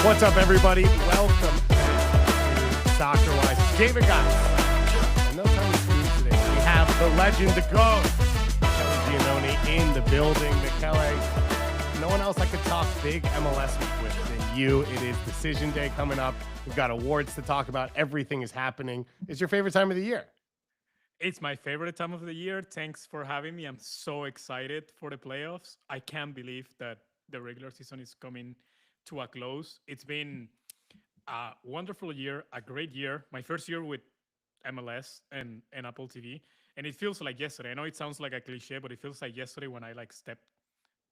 What's up, everybody? Welcome to Soccerwise. David got us. And no time to speak today. We have the legend, the GOAT, Michele Giannone in the building. Michele, no one else I could talk big MLS with than you. It is decision day coming up. We've got awards to talk about. Everything is happening. It's your favorite time of the year. It's my favorite time of the year. Thanks for having me. I'm so excited for the playoffs. I can't believe that the regular season is coming to a close. It's been a wonderful year, a great year. My first year with MLS and Apple TV. And it feels like yesterday. I know it sounds like a cliche, but it feels like yesterday when I stepped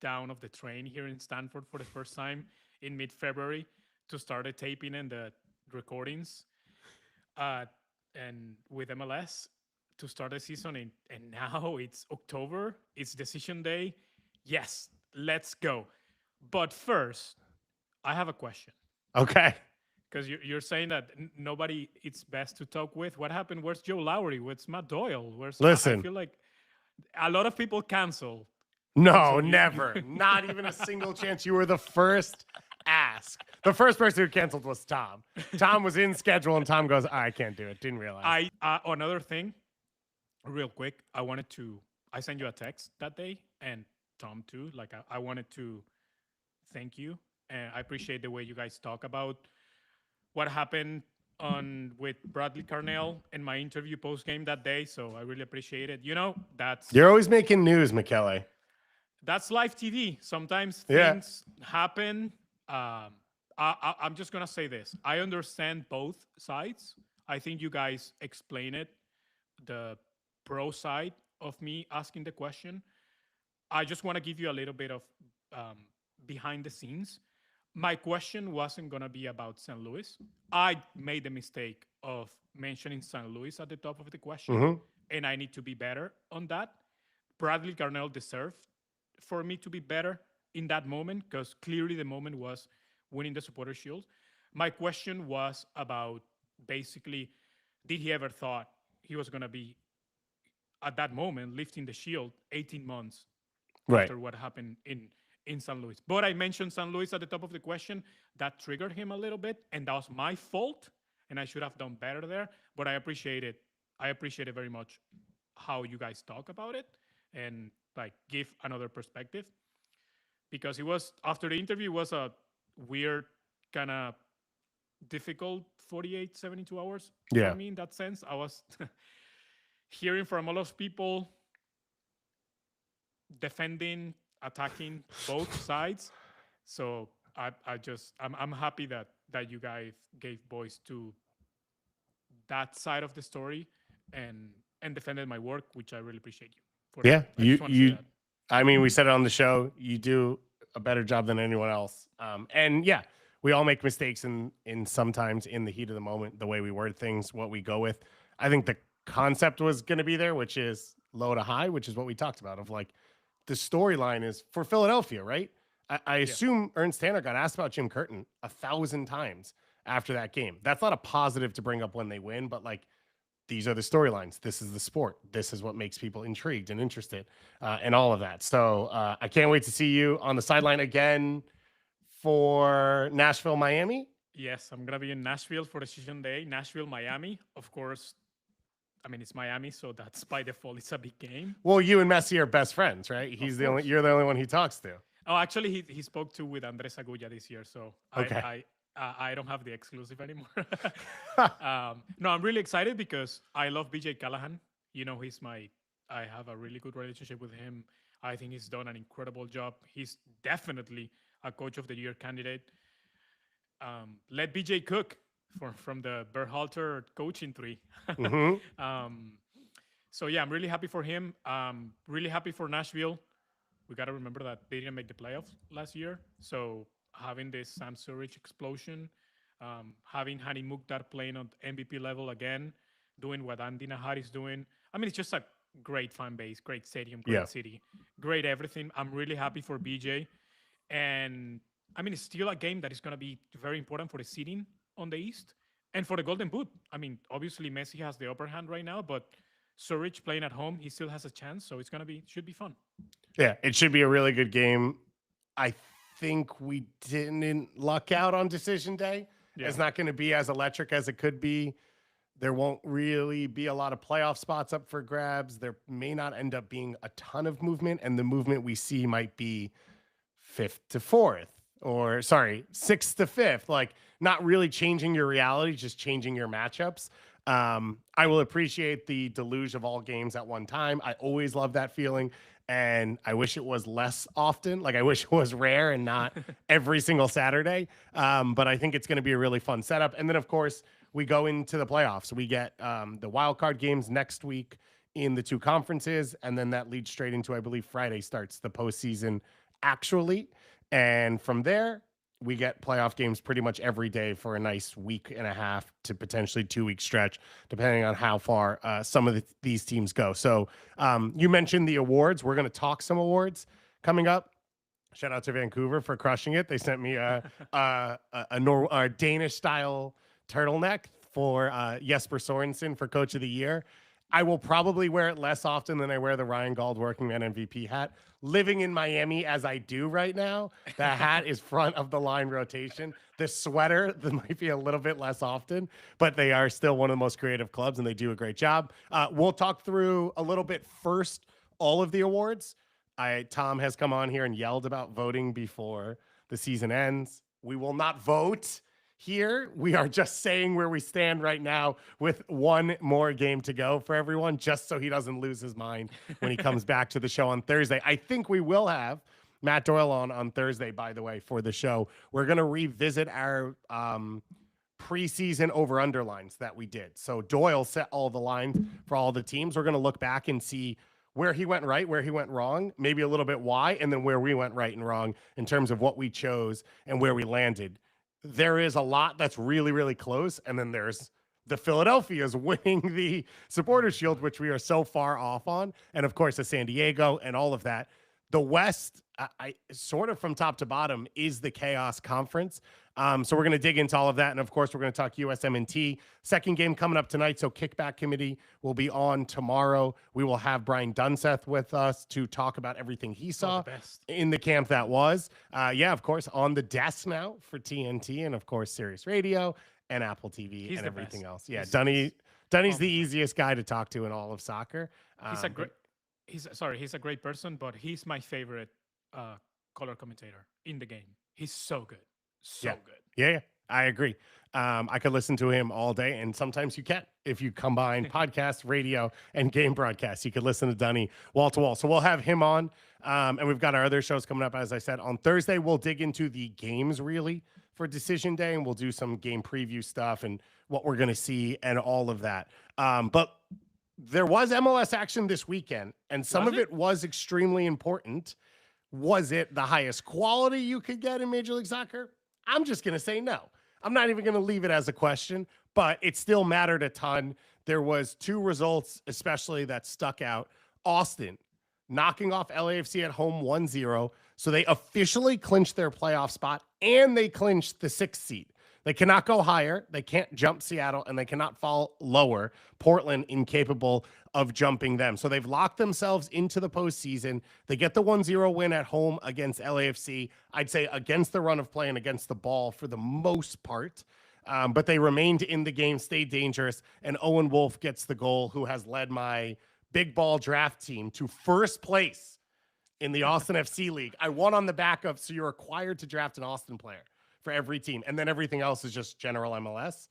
down of the train here in Stanford for the first time in mid-February to start the taping and the recordings and with MLS to start the season. And now it's October. It's decision day. Yes, let's go. But first, I have a question. Okay. Because you're saying that nobody it's best to talk with. What happened? Where's Joe Lowry? Where's Matt Doyle? Listen. I feel like a lot of people cancel. No, never. Not even a single chance. You were the first ask. The first person who canceled was Tom. Tom was in schedule, and Tom goes, I can't do it. Didn't realize. Another thing, real quick, I sent you a text that day, and Tom too. I wanted to thank you. And I appreciate the way you guys talk about what happened with Bradley Carnell in my interview post game that day. So I really appreciate it. You're always making news, Michele. That's live TV. Sometimes things happen. I'm just gonna say this. I understand both sides. I think you guys explain it, the pro side of me asking the question. I just want to give you a little bit of behind the scenes. My question wasn't going to be about St. Louis. I made the mistake of mentioning St. Louis at the top of the question, and I need to be better on that. Bradley Carnell deserved for me to be better in that moment because clearly the moment was winning the Supporters' Shield. My question was about basically, did he ever thought he was going to be at that moment lifting the shield 18 months after what happened in St. Louis. But I mentioned St. Louis at the top of the question. That triggered him a little bit, and that was my fault, and I should have done better there. But I appreciate it. I appreciate it very much how you guys talk about it and give another perspective. Because it was, after the interview, was a weird, kind of difficult 48, 72 hours for me in that sense. I was hearing from a lot of people defending, attacking both sides. So I'm happy that you guys gave voice to that side of the story and defended my work, which I really appreciate you for. Yeah, I mean, we said it on the show. You do a better job than anyone else. And yeah, we all make mistakes in sometimes in the heat of the moment, the way we word things, what we go with. I think the concept was going to be there, which is low to high, which is what we talked about of the storyline is for Philadelphia, right? I assume Ernst Tanner got asked about Jim Curtin 1,000 times after that game. That's not a positive to bring up when they win, but these are the storylines. This is the sport. This is what makes people intrigued and interested and all of that. So I can't wait to see you on the sideline again for Nashville, Miami. Yes, I'm going to be in Nashville for decision day. Nashville, Miami, of course. I mean, it's Miami, so that's by default. It's a big game. Well, you and Messi are best friends, right? You're the only one he talks to. Oh, actually, he spoke to with Andres Agulla this year, so okay. I don't have the exclusive anymore. No, I'm really excited because I love BJ Callahan. I have a really good relationship with him. I think he's done an incredible job. He's definitely a Coach of the Year candidate. Let BJ cook. From the Berhalter coaching tree. So yeah, I'm really happy for him. Really happy for Nashville. We got to remember that they didn't make the playoffs last year. So having this Sam Surridge explosion, having Hani Mukhtar playing on MVP level again, doing what Andy Nahar is doing. I mean, it's just a great fan base, great stadium, great city, great everything. I'm really happy for BJ. And I mean, it's still a game that is going to be very important for the seeding on the East and for the Golden Boot. I mean, obviously Messi has the upper hand right now, but Surridge playing at home, he still has a chance. So should be fun. Yeah, it should be a really good game. I think we didn't luck out on decision day. Yeah. It's not going to be as electric as it could be. There won't really be a lot of playoff spots up for grabs. There may not end up being a ton of movement, and the movement we see might be fifth to fourth, or sorry, sixth to fifth. Like, not really changing your reality, just changing your matchups. I will appreciate the deluge of all games at one time. I always love that feeling, and I wish it was less often. Like, I wish it was rare and not every single Saturday. But I think it's going to be a really fun setup. And then, of course, we go into the playoffs. We get the wild card games next week in the two conferences, and then that leads straight into, I believe, Friday starts the postseason actually. And from there, we get playoff games pretty much every day for a nice week and a half to potentially 2 week stretch, depending on how far some of these teams go. So you mentioned the awards. We're going to talk some awards coming up. Shout out to Vancouver for crushing it. They sent me a Danish style turtleneck for Jesper Sorensen for Coach of the Year. I will probably wear it less often than I wear the Ryan Gauld Working Man MVP hat. Living in Miami as I do right now, the hat is front of the line rotation. The sweater, that might be a little bit less often, but they are still one of the most creative clubs, and they do a great job. We'll talk through a little bit first, all of the awards. Tom has come on here and yelled about voting before the season ends. We will not vote here. We are just saying where we stand right now with one more game to go for everyone, just so he doesn't lose his mind when he comes back to the show on Thursday. I think we will have Matt Doyle on Thursday, by the way, for the show. We're going to revisit our preseason over-under lines that we did. So Doyle set all the lines for all the teams. We're going to look back and see where he went right, where he went wrong, maybe a little bit why, and then where we went right and wrong in terms of what we chose and where we landed. There is a lot that's really, really close. And then there's the Philadelphia's winning the Supporters Shield, which we are so far off on. And of course, the San Diego and all of that. The West, I sort of from top to bottom, is the chaos conference. So we're going to dig into all of that. And of course, we're going to talk USMNT. Second game coming up tonight. So Kickback Committee will be on tomorrow. We will have Brian Dunseth with us to talk about everything he saw in the camp that was. Yeah, of course, on the desk now for TNT and of course, Sirius Radio and Apple TV and everything else. Yeah, Dunny's the easiest guy to talk to in all of soccer. He's a great person, but he's my favorite color commentator in the game. He's so good. So good. Yeah, I agree. I could listen to him all day, and sometimes you can. If you combine podcast, radio, and game broadcasts, you could listen to Dunny wall to wall. So we'll have him on, and we've got our other shows coming up. As I said, on Thursday, we'll dig into the games really for Decision Day, and we'll do some game preview stuff and what we're going to see and all of that. But there was MLS action this weekend, and some of it was extremely important. Was it the highest quality you could get in Major League Soccer? I'm just going to say no. I'm not even going to leave it as a question, but it still mattered a ton. There was two results, especially that stuck out. Austin knocking off LAFC at home 1-0. So they officially clinched their playoff spot, and they clinched the 6th seed. They cannot go higher. They can't jump Seattle, and they cannot fall lower. Portland incapable of jumping them. So they've locked themselves into the postseason. They get the 1-0 win at home against LAFC. I'd say against the run of play and against the ball for the most part. But they remained in the game, stayed dangerous. And Owen Wolff gets the goal, who has led my big ball draft team to first place in the Austin FC League. I won on the back of, so you're required to draft an Austin player for every team. And then everything else is just general MLS.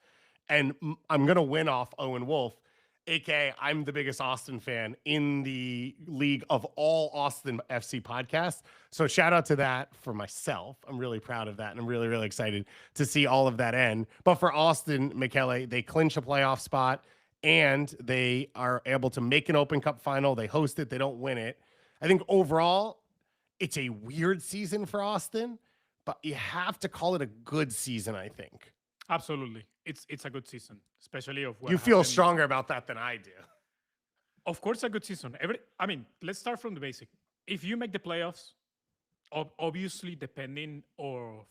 And I'm going to win off Owen Wolff, aka I'm the biggest Austin fan in the league of all Austin FC podcasts. So shout out to that for myself. I'm really proud of that. And I'm really, really excited to see all of that end. But for Austin, Michele, they clinch a playoff spot and they are able to make an Open Cup final. They host it. They don't win it. I think overall, it's a weird season for Austin, but you have to call it a good season, I think. Absolutely. It's a good season, especially of what you feel stronger about that than I do. Of course, a good season. Let's start from the basic. If you make the playoffs, obviously depending on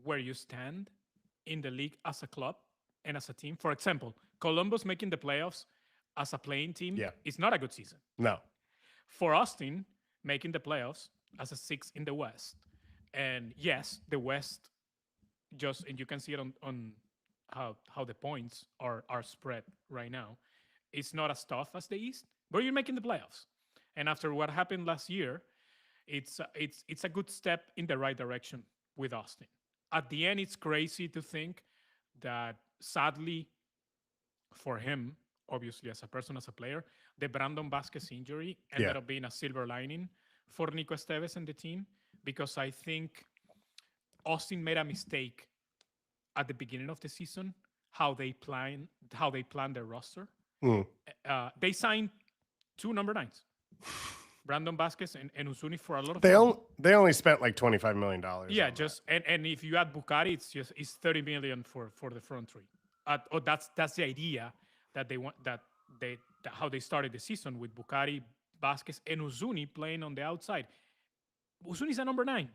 where you stand in the league as a club and as a team. For example, Columbus making the playoffs as a playing team is not a good season. No. For Austin, making the playoffs as a 6 in the West And yes, the West just, and you can see it on how the points are spread right now. It's not as tough as the East, but you're making the playoffs. And after what happened last year, it's a good step in the right direction with Austin. At the end, it's crazy to think that sadly for him, obviously as a person, as a player, the Brandon Vasquez injury Yeah. ended up being a silver lining for Nico Esteves and the team, because I think Austin made a mistake at the beginning of the season how they plan their roster. Mm. They signed two number nines, Brandon Vasquez and Uzuni, for a lot of They money. they only spent like $25 million. Yeah, on just and if you add Bukhari, it's 30 million for the front three. That's the idea that they want, that how they started the season with Bukhari, Vasquez, and Uzuni playing on the outside. Uzuni's a number 9,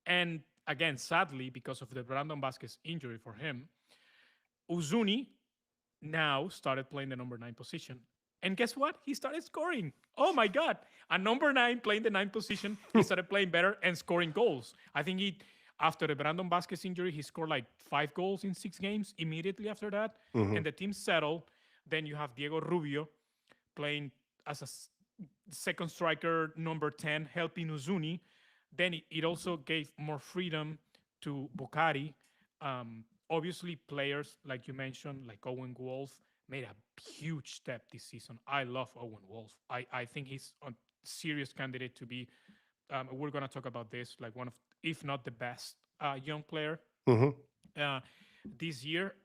and again, sadly, because of the Brandon Vasquez injury for him, Uzuni now started playing the number 9 position. And guess what? He started scoring. Oh my God. A number 9 playing the 9 position, he started playing better and scoring goals. I think after the Brandon Vasquez injury, he scored like 5 goals in 6 games immediately after that. Mm-hmm. And the team settled. Then you have Diego Rubio playing as a second striker, number 10, helping Uzuni. Then it also gave more freedom to Bukhari. Obviously, players like you mentioned, like Owen Wolf, made a huge step this season. I love Owen Wolf. I think he's a serious candidate to be. We're gonna talk about this, like one of, if not the best young player this year.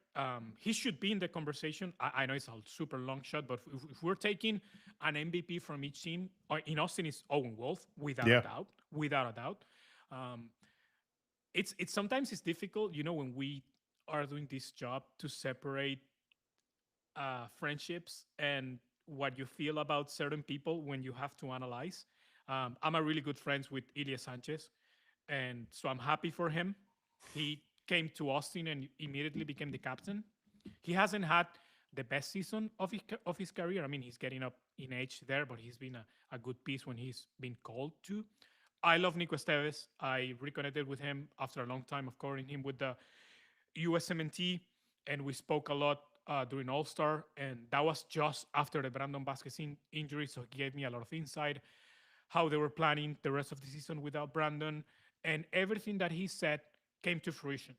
He should be in the conversation. I know it's a super long shot, but if we're taking an MVP from each team, in Austin, it's Owen Wolf without a doubt. Without a doubt. It's sometimes it's difficult, when we are doing this job, to separate friendships and what you feel about certain people when you have to analyze. I'm a really good friends with Ilya Sanchez, and so I'm happy for him. He came to Austin and immediately became the captain. He hasn't had the best season of his career. I mean, he's getting up in age there, but he's been a good piece when he's been called to. I love Nico Esteves. I reconnected with him after a long time of covering him with the USMNT, and we spoke a lot during All Star, and that was just after the Brandon Vasquez injury, so he gave me a lot of insight how they were planning the rest of the season without Brandon, and everything that he said came to fruition,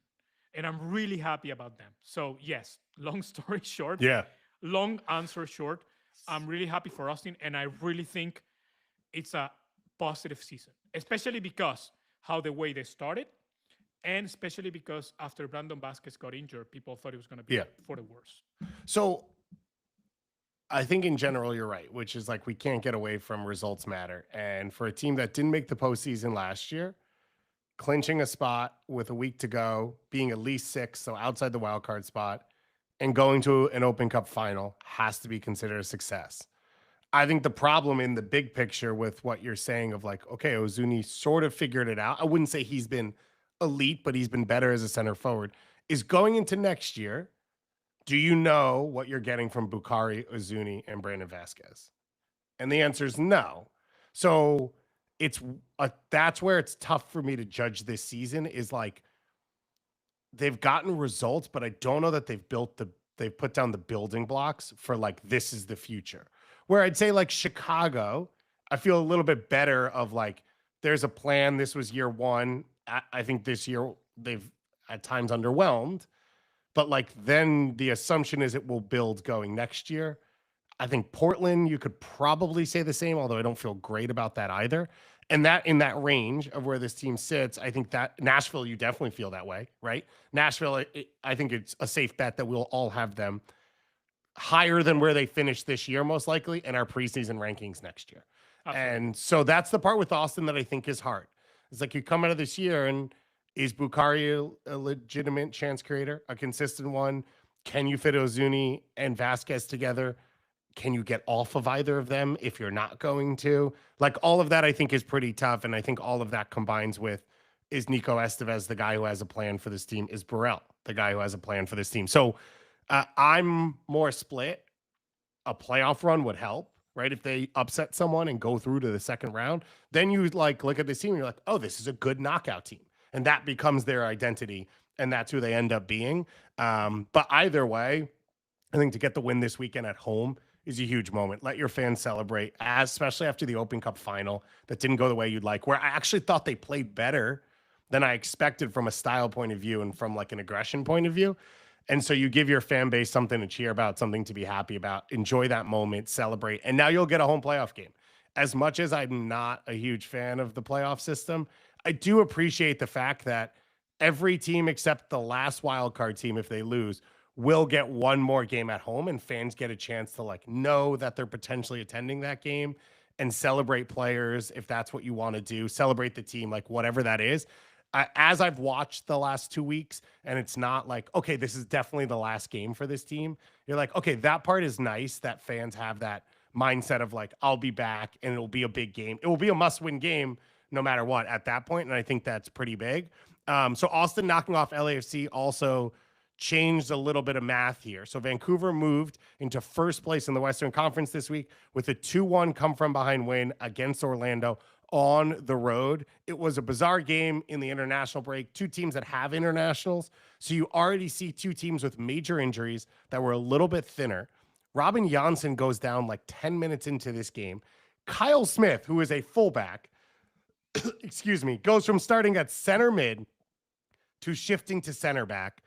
and I'm really happy about them. So yes, long story short, long answer short, I'm really happy for Austin, and I really think it's a positive season, especially because how the way they started. And especially because after Brandon Vasquez got injured, people thought it was going to be for the worse. So I think in general, you're right, which is like we can't get away from results matter. And for a team that didn't make the postseason last year, clinching a spot with a week to go, being at least 6, so outside the wild card spot, and going to an Open Cup final has to be considered a success. I think the problem in the big picture with what you're saying of like, okay, Ozuni sort of figured it out. I wouldn't say he's been elite, but he's been better as a center forward, is going into next year. Do you know what you're getting from Bukhari, Ozuni, and Brandon Vasquez? And the answer is no. So that's where it's tough for me to judge this season, is like they've gotten results, but I don't know that they've put down the building blocks for like, this is the future. Where I'd say like Chicago, I feel a little bit better of like, there's a plan. This was year 1. I think this year they've at times underwhelmed, but like then the assumption is it will build going next year. I think Portland, you could probably say the same, although I don't feel great about that either. And that in that range of where this team sits, I think that Nashville, you definitely feel that way, right? Nashville, I think it's a safe bet that we'll all have them higher than where they finished this year, most likely, in our preseason rankings next year. Absolutely. And so that's the part with Austin that I think is hard. It's like you come out of this year, and is Bukhari a legitimate chance creator, a consistent one? Can you fit Ozuni and Vasquez together? Can you get off of either of them if you're not going to? Like, all of that, I think, is pretty tough. And I think all of that combines with, is Nico Esteves the guy who has a plan for this team? Is Burrell the guy who has a plan for this team? So I'm more split. A playoff run would help, right? If they upset someone and go through to the second round, then you like look at this team and you're like, oh, this is a good knockout team. And that becomes their identity. And that's who they end up being. But either way, I think to get the win this weekend at home is a huge moment. Let your fans celebrate, especially after the Open Cup final that didn't go the way you'd like, where I actually thought they played better than I expected from a style point of view and from like an aggression point of view. And so you give your fan base something to cheer about, something to be happy about, enjoy that moment, celebrate. And now you'll get a home playoff game. As much as I'm not a huge fan of the playoff system, I do appreciate the fact that every team except the last wild card team, if they lose, will get one more game at home, and fans get a chance to like know that they're potentially attending that game and celebrate players if that's what you want to do, celebrate the team, like whatever that is. As I've watched the last 2 weeks, and it's not like, okay, this is definitely the last game for this team. You're like, okay, that part is nice that fans have that mindset of like, I'll be back and it'll be a big game. It will be a must-win game no matter what at that point, and I think that's pretty big. So Austin knocking off LAFC also changed a little bit of math here. So Vancouver moved into first place in the Western Conference this week with a 2-1 come from behind win against Orlando on the road. It was a bizarre game in the international break, two teams that have internationals. So you already see two teams with major injuries that were a little bit thinner. Robin Janssen goes down like 10 minutes into this game. Kyle Smith, who is a fullback, excuse me, goes from starting at center mid to shifting to center back.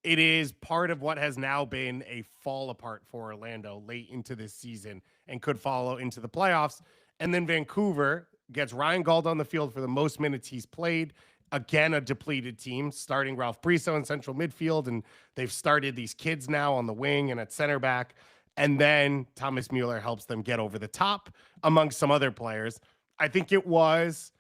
It is part of what has now been a fall apart for Orlando late into this season and could follow into the playoffs. And then Vancouver gets Ryan Gauld on the field for the most minutes he's played. Again, a depleted team, starting Ralph Briso in central midfield, and they've started these kids now on the wing and at center back. And then Thomas Mueller helps them get over the top amongst some other players. I think it was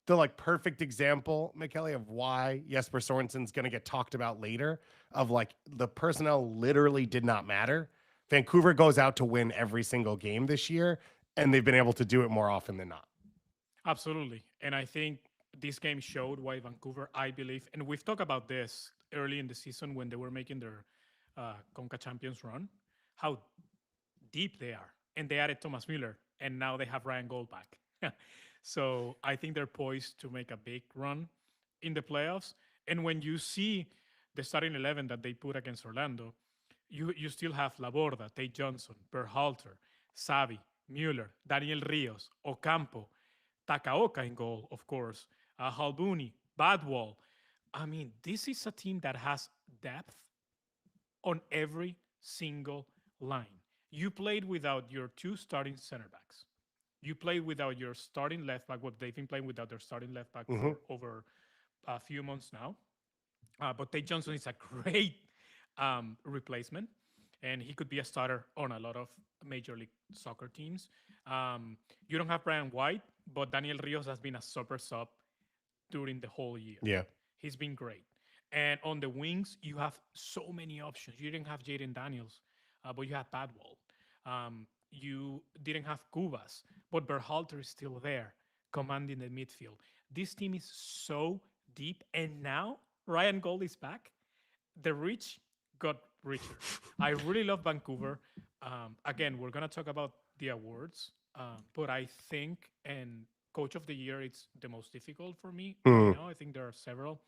the like perfect example, Michele, of why Jesper Sorensen's going to get talked about later, of like the personnel literally did not matter. Vancouver goes out to win every single game this year, and they've been able to do it more often than not. Absolutely. And I think this game showed why Vancouver, I believe, and we've talked about this early in the season when they were making their Conca Champions run, how deep they are. And they added Thomas Müller, and now they have Ryan Gauld back. So I think they're poised to make a big run in the playoffs. And when you see the starting 11 that they put against Orlando, you still have Laborda, Tate Johnson, Berhalter, Xavi, Mueller, Daniel Rios, Ocampo, Takaoka in goal, of course, Halbuni, Badwall. I mean, this is a team that has depth on every single line. You played without your two starting center backs. You played without your starting left back. Well, they've been playing without their starting left back for over a few months now. But Tate Johnson is a great replacement, and he could be a starter on a lot of Major League Soccer teams. You don't have Brian White, but Daniel Rios has been a super sub during the whole year. Yeah. He's been great. And on the wings, you have so many options. You didn't have Jaden Daniels, but you had Badwall. You didn't have Cubas, but Berhalter is still there, commanding the midfield. This team is so deep, and now Ryan Gauld is back. The rich got richer. I really love Vancouver. Again, we're gonna talk about the awards, but I think, and Coach of the Year, it's the most difficult for me right now. I think there are several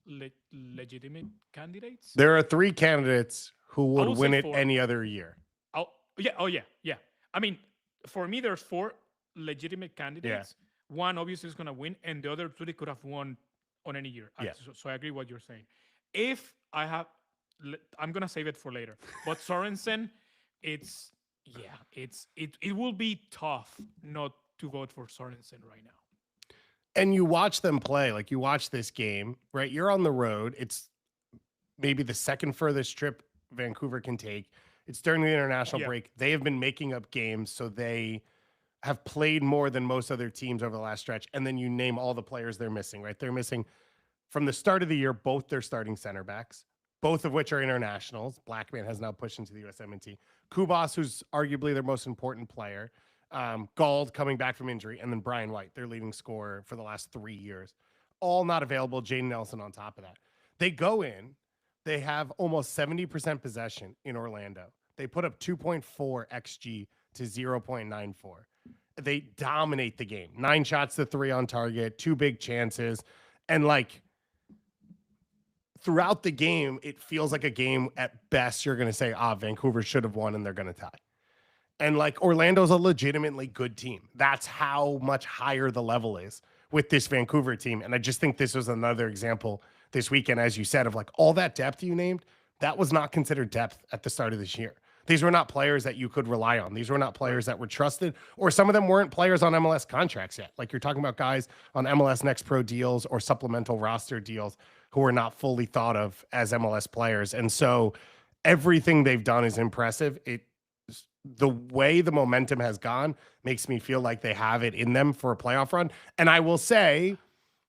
legitimate candidates. There are 3 candidates who would win it any other year. Oh yeah. I mean, for me, there's 4 legitimate candidates. Yeah. One obviously is going to win, and the other 2 they could have won on any year. Yeah. So I agree what you're saying. If I have, I'm going to save it for later. But Sorensen, it will be tough not to vote for Sorensen right now. And you watch them play, like you watch this game, right? You're on the road. It's maybe the second furthest trip Vancouver can take. It's during the international break. They have been making up games, so they have played more than most other teams over the last stretch. And then you name all the players they're missing, right? They're missing from the start of the year, both their starting center backs, both of which are internationals. Blackman has now pushed into the USMNT. Kubas, who's arguably their most important player. Gauld coming back from injury, and then Brian White, their leading scorer for the last 3 years. All not available. Jaden Nelson on top of that. They go in. They have almost 70% possession in Orlando. They put up 2.4 XG to 0.94. They dominate the game. 9 shots to 3 on target, 2 big chances. And like throughout the game, it feels like a game at best you're going to say, Vancouver should have won and they're going to tie. And like Orlando's a legitimately good team. That's how much higher the level is with this Vancouver team. And I just think this was another example this weekend, as you said, of like all that depth you named, that was not considered depth at the start of this year. These were not players that you could rely on. These were not players that were trusted, or some of them weren't players on MLS contracts yet. Like you're talking about guys on MLS Next Pro deals or supplemental roster deals who are not fully thought of as MLS players. And so everything they've done is impressive. The way the momentum has gone makes me feel like they have it in them for a playoff run. And I will say,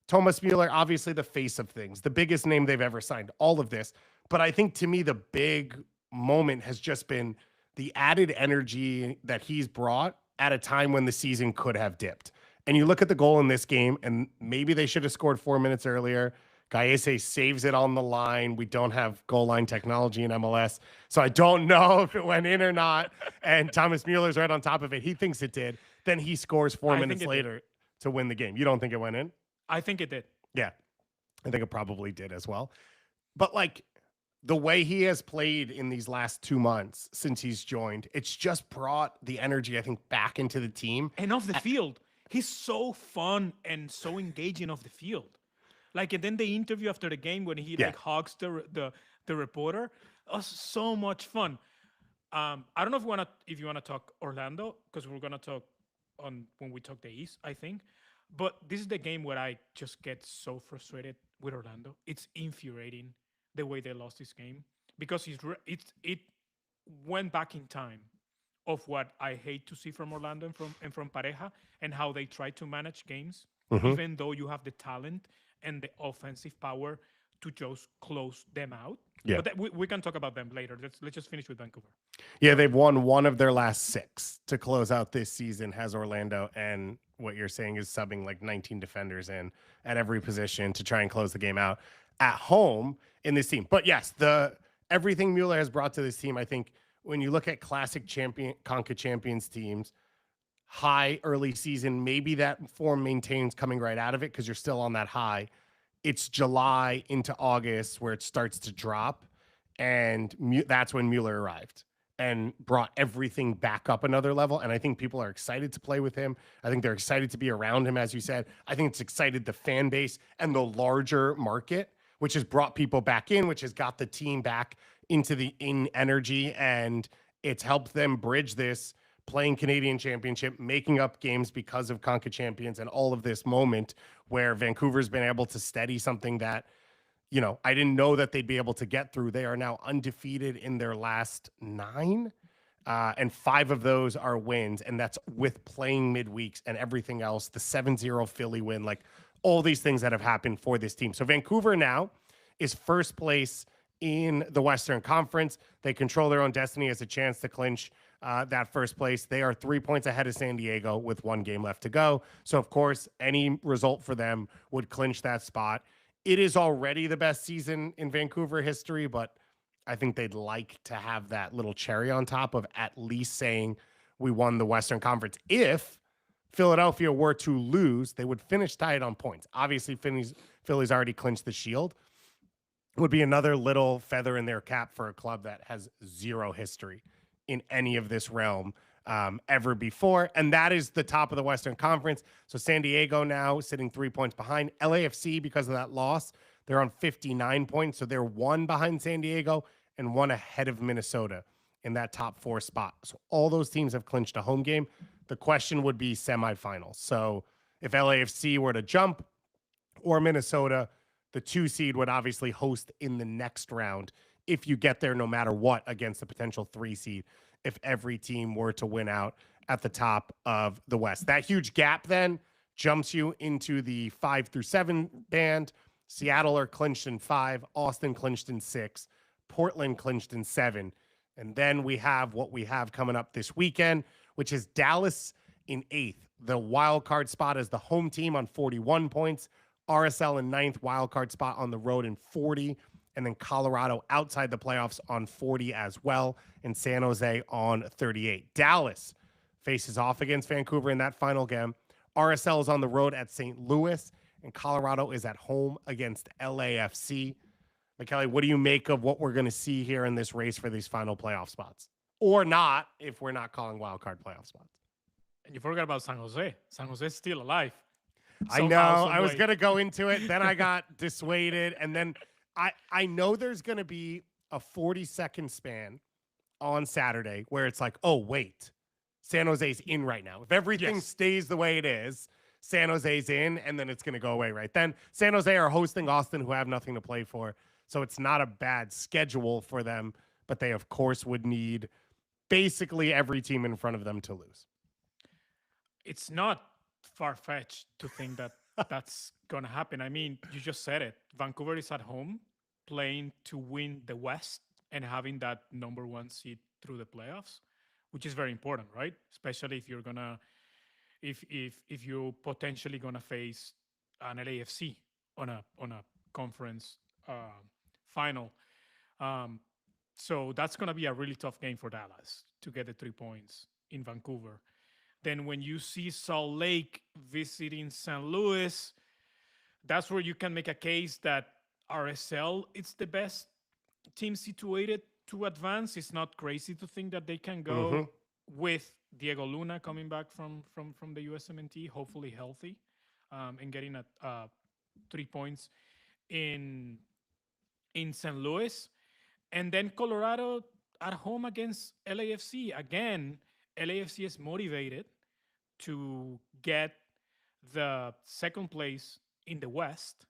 Thomas Mueller, obviously the face of things, the biggest name they've ever signed, all of this. But I think to me, the big moment has just been the added energy that he's brought at a time when the season could have dipped. And you look at the goal in this game, and maybe they should have scored 4 minutes earlier. Gallese saves it on the line. We don't have goal line technology in MLS, so I don't know if it went in or not. And Thomas Mueller's right on top of it. He thinks it did. Then he scores 4 minutes later to win the game. You don't think it went in? I think it did. Yeah, I think it probably did as well. But like the way he has played in these last 2 months since he's joined, it's just brought the energy, I think, back into the team. And off the field, he's so fun and so engaging off the field. Like, and then the interview after the game when he like hugs the reporter, was so much fun. I don't know if you wanna talk Orlando, because we're gonna talk on when we talk the East, I think. But this is the game where I just get so frustrated with Orlando. It's infuriating the way they lost this game, because it went back in time of what I hate to see from Orlando and from Pareja, and how they try to manage games, even though you have the talent and the offensive power to just close them out. Yeah. But we can talk about them later. Let's just finish with Vancouver. Yeah, they've won 1 of their last 6 to close out this season, has Orlando. And what you're saying is subbing like 19 defenders in at every position to try and close the game out at home in this team. But yes, everything Mueller has brought to this team, I think when you look at classic Conca champions teams, high early season, maybe that form maintains coming right out of it because you're still on that high. It's July into August where it starts to drop, and that's when Mueller arrived and brought everything back up another level. And I think people are excited to play with him. I think they're excited to be around him, as you said. I think it's excited the fan base and the larger market, which has brought people back in, which has got the team back into in energy, and it's helped them bridge this playing Canadian Championship, making up games because of Conca Champions, and all of this moment where Vancouver's been able to steady something that, you know, I didn't know that they'd be able to get through. They are now undefeated in their last 9, and 5 of those are wins, and that's with playing midweeks and everything else, the 7-0 Philly win, like all these things that have happened for this team. So Vancouver now is first place in the Western Conference. They control their own destiny, as a chance to clinch that first place. They are 3 points ahead of San Diego with 1 game left to go. So, of course, any result for them would clinch that spot. It is already the best season in Vancouver history, but I think they'd like to have that little cherry on top of at least saying we won the Western Conference. If Philadelphia were to lose, they would finish tied on points. Obviously, Philly's already clinched the Shield. Would be another little feather in their cap for a club that has 0 history in any of this realm ever before. And that is the top of the Western Conference. So San Diego now sitting 3 points behind. LAFC, because of that loss, they're on 59 points. So they're 1 behind San Diego and 1 ahead of Minnesota in that top 4 spot. So all those teams have clinched a home game. The question would be semifinals. So if LAFC were to jump, or Minnesota, the 2 seed would obviously host in the next round if you get there, no matter what, against the potential 3 seed, if every team were to win out at the top of the West. That huge gap then jumps you into the 5 through 7 band. Seattle are clinched in 5, Austin clinched in 6, Portland clinched in 7. And then we have what we have coming up this weekend, which is Dallas in 8th. The wild card spot is the home team on 41 points. RSL in 9th, wild card spot on the road in 40. And then Colorado outside the playoffs on 40 as well. And San Jose on 38. Dallas faces off against Vancouver in that final game. RSL is on the road at St. Louis, and Colorado is at home against LAFC. Michele, what do you make of what we're going to see here in this race for these final playoff spots? Or not, if we're not calling wild card playoff spots. And you forgot about San Jose. San Jose is still alive. I know. I was going to go into it. Then I got dissuaded. And then I know there's going to be a 40-second span on Saturday where it's like, oh, wait, San Jose's in right now. If everything stays the way it is, San Jose's in, and then it's going to go away right then. San Jose are hosting Austin, who have nothing to play for. So it's not a bad schedule for them, but they, of course, would need basically every team in front of them to lose. It's not far-fetched to think that that's going to happen. I mean, you just said it. Vancouver is at home playing to win the West and having that number one seed through the playoffs, which is very important, right? Especially if you're going to if you're potentially going to face an LAFC on a conference final. So that's going to be a really tough game for Dallas to get the 3 points in Vancouver. Then when you see Salt Lake visiting St. Louis, that's where you can make a case that RSL is the best team situated to advance. It's not crazy to think that they can go with Diego Luna coming back from the USMNT, hopefully healthy, and getting 3 points in St. Louis. And then Colorado at home against LAFC. Again, LAFC is motivated to get the second place in the West.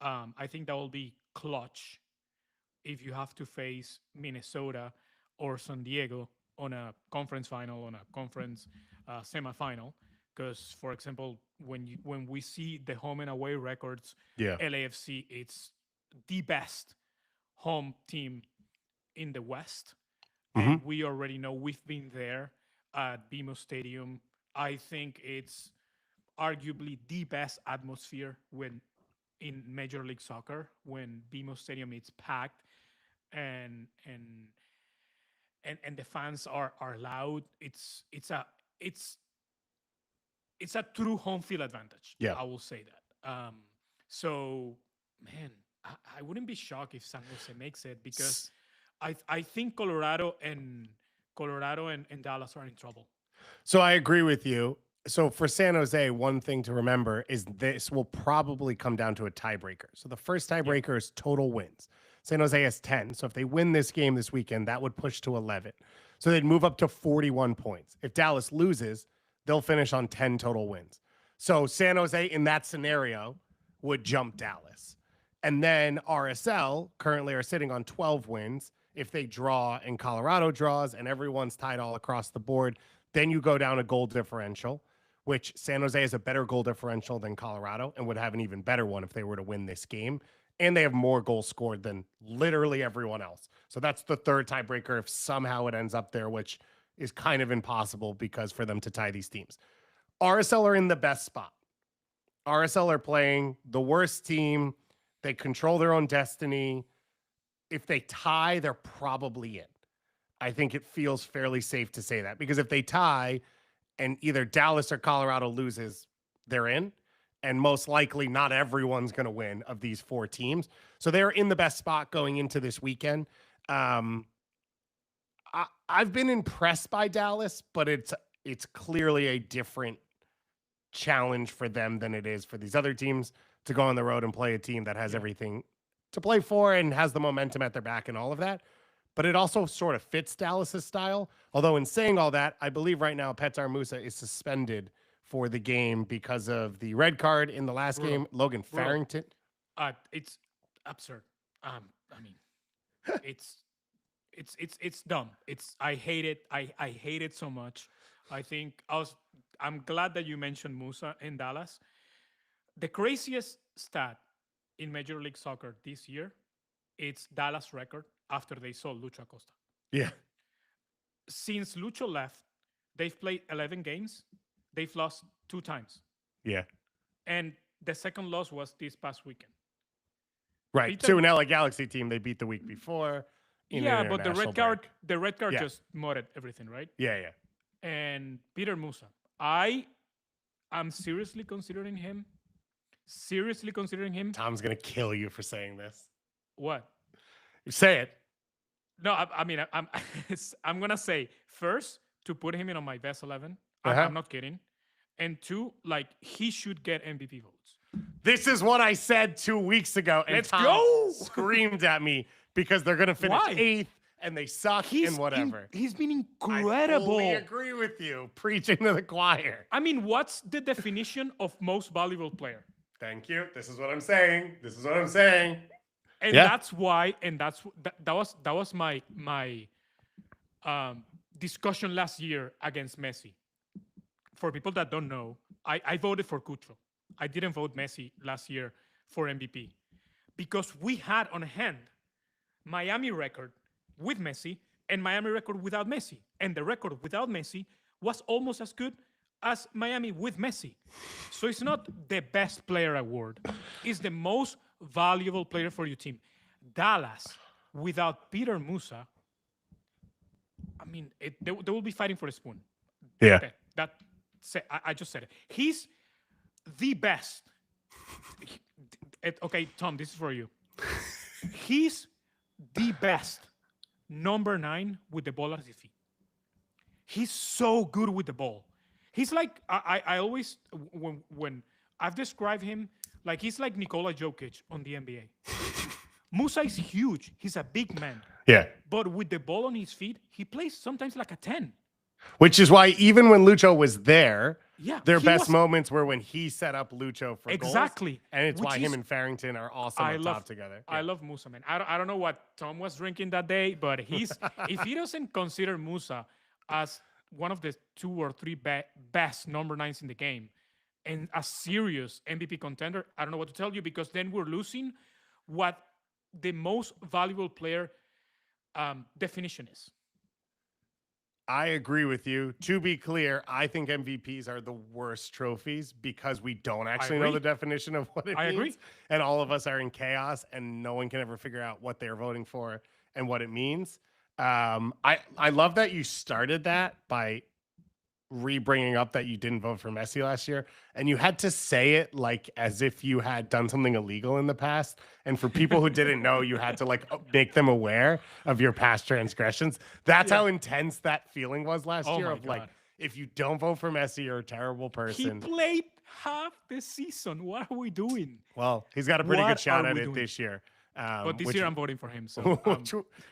I think that will be clutch if you have to face Minnesota or San Diego on a conference final, on a conference semifinal. Because, for example, when we see the home and away records, LAFC, it's the best home team in the West. And we already know we've been there at BMO Stadium. I think it's arguably the best atmosphere when in Major League Soccer, when BMO Stadium is packed and the fans are loud. It's a true home field advantage. Yeah, I will say that. So, man, I wouldn't be shocked if San Jose makes it, because I think Colorado and Dallas are in trouble. So I agree with you. So for San Jose, one thing to remember is this will probably come down to a tiebreaker. So the first tiebreaker is total wins. San Jose has 10. So if they win this game this weekend, that would push to 11. So they'd move up to 41 points. If Dallas loses, they'll finish on 10 total wins. So San Jose in that scenario would jump Dallas. And then RSL currently are sitting on 12 wins. If they draw and Colorado draws and everyone's tied all across the board, then you go down a goal differential, which San Jose has a better goal differential than Colorado and would have an even better one if they were to win this game. And they have more goals scored than literally everyone else. So that's the third tiebreaker if somehow it ends up there, which is kind of impossible because for them to tie these teams. RSL are in the best spot. RSL are playing the worst team. They control their own destiny. If they tie, they're probably in. I think it feels fairly safe to say that, because if they tie and either Dallas or Colorado loses, they're in. And most likely not everyone's going to win of these four teams. So they're in the best spot going into this weekend. I've been impressed by Dallas, but it's clearly a different challenge for them than it is for these other teams to go on the road and play a team that has everything to play for and has the momentum at their back and all of that. But it also sort of fits Dallas's style. Although in saying all that, I believe right now Petar Musa is suspended for the game because of the red card in the last game. Logan Farrington. It's absurd. I mean, it's dumb. I hate it. I hate it so much. I'm glad that you mentioned Musa in Dallas. The craziest stat in Major League Soccer this year, it's Dallas record after they sold Lucho Acosta. Yeah. Since Lucho left, they've played 11 games. They've lost 2 times. Yeah. And the second loss was this past weekend. Right. To an LA Galaxy team they beat the week before. Yeah, but the red card just mudded everything, right? Yeah. and Peter Musa. I am seriously considering him. Seriously considering him. Tom's gonna kill you for saying this. What? You say it. No, I mean, I'm gonna say first to put him in on my best 11. Uh-huh. I'm not kidding. And two, like he should get MVP votes. This is what I said 2 weeks ago, and Let's Tom go! screamed at me because they're gonna finish Why? 8th and they suck and whatever. He's been I incredible. fully agree with you, preaching to the choir. I mean, what's the definition of most valuable player? Thank you. This is what I'm saying. This is what I'm saying. And that's why, and that was my discussion last year against Messi. For people that don't know, I voted for Cucho. I didn't vote Messi last year for MVP because we had on hand Miami record with Messi and Miami record without Messi, and the record without Messi was almost as good as Miami with Messi. So it's not the best player award. It's the most valuable player for your team. Dallas, without Peter Musa, I mean, they will be fighting for a spoon. Yeah. I just said it. He's the best. Okay, Tom, this is for you. He's the best number 9 with the ball at his feet. He's so good with the ball. He's like, I always, when I've described him, like he's like Nikola Jokic on the NBA. Musa is huge. He's a big man. Yeah. But with the ball on his feet, he plays sometimes like a 10. Which is why even when Lucho was there, their best was, moments were when he set up Lucho for exactly. goals. And it's why him and Farrington are awesome on top together. I love Musa, man. I don't know what Tom was drinking that day, but if he doesn't consider Musa as one of the 2 or 3 best number 9s in the game and a serious MVP contender, I don't know what to tell you, because then we're losing what the most valuable player definition is. I agree with you. To be clear, I think MVPs are the worst trophies because we don't actually know the definition of what it means. I agree. And all of us are in chaos and no one can ever figure out what they're voting for and what it means. I love that you started that by re-bringing up that you didn't vote for Messi last year, and you had to say it like as if you had done something illegal in the past. And for people who didn't know, you had to like make them aware of your past transgressions. That's how intense that feeling was last year. Of like, if you don't vote for Messi, you're a terrible person. He played half the season. What are we doing? Well, he's got a pretty good shot at it this year. But this year I'm voting for him, so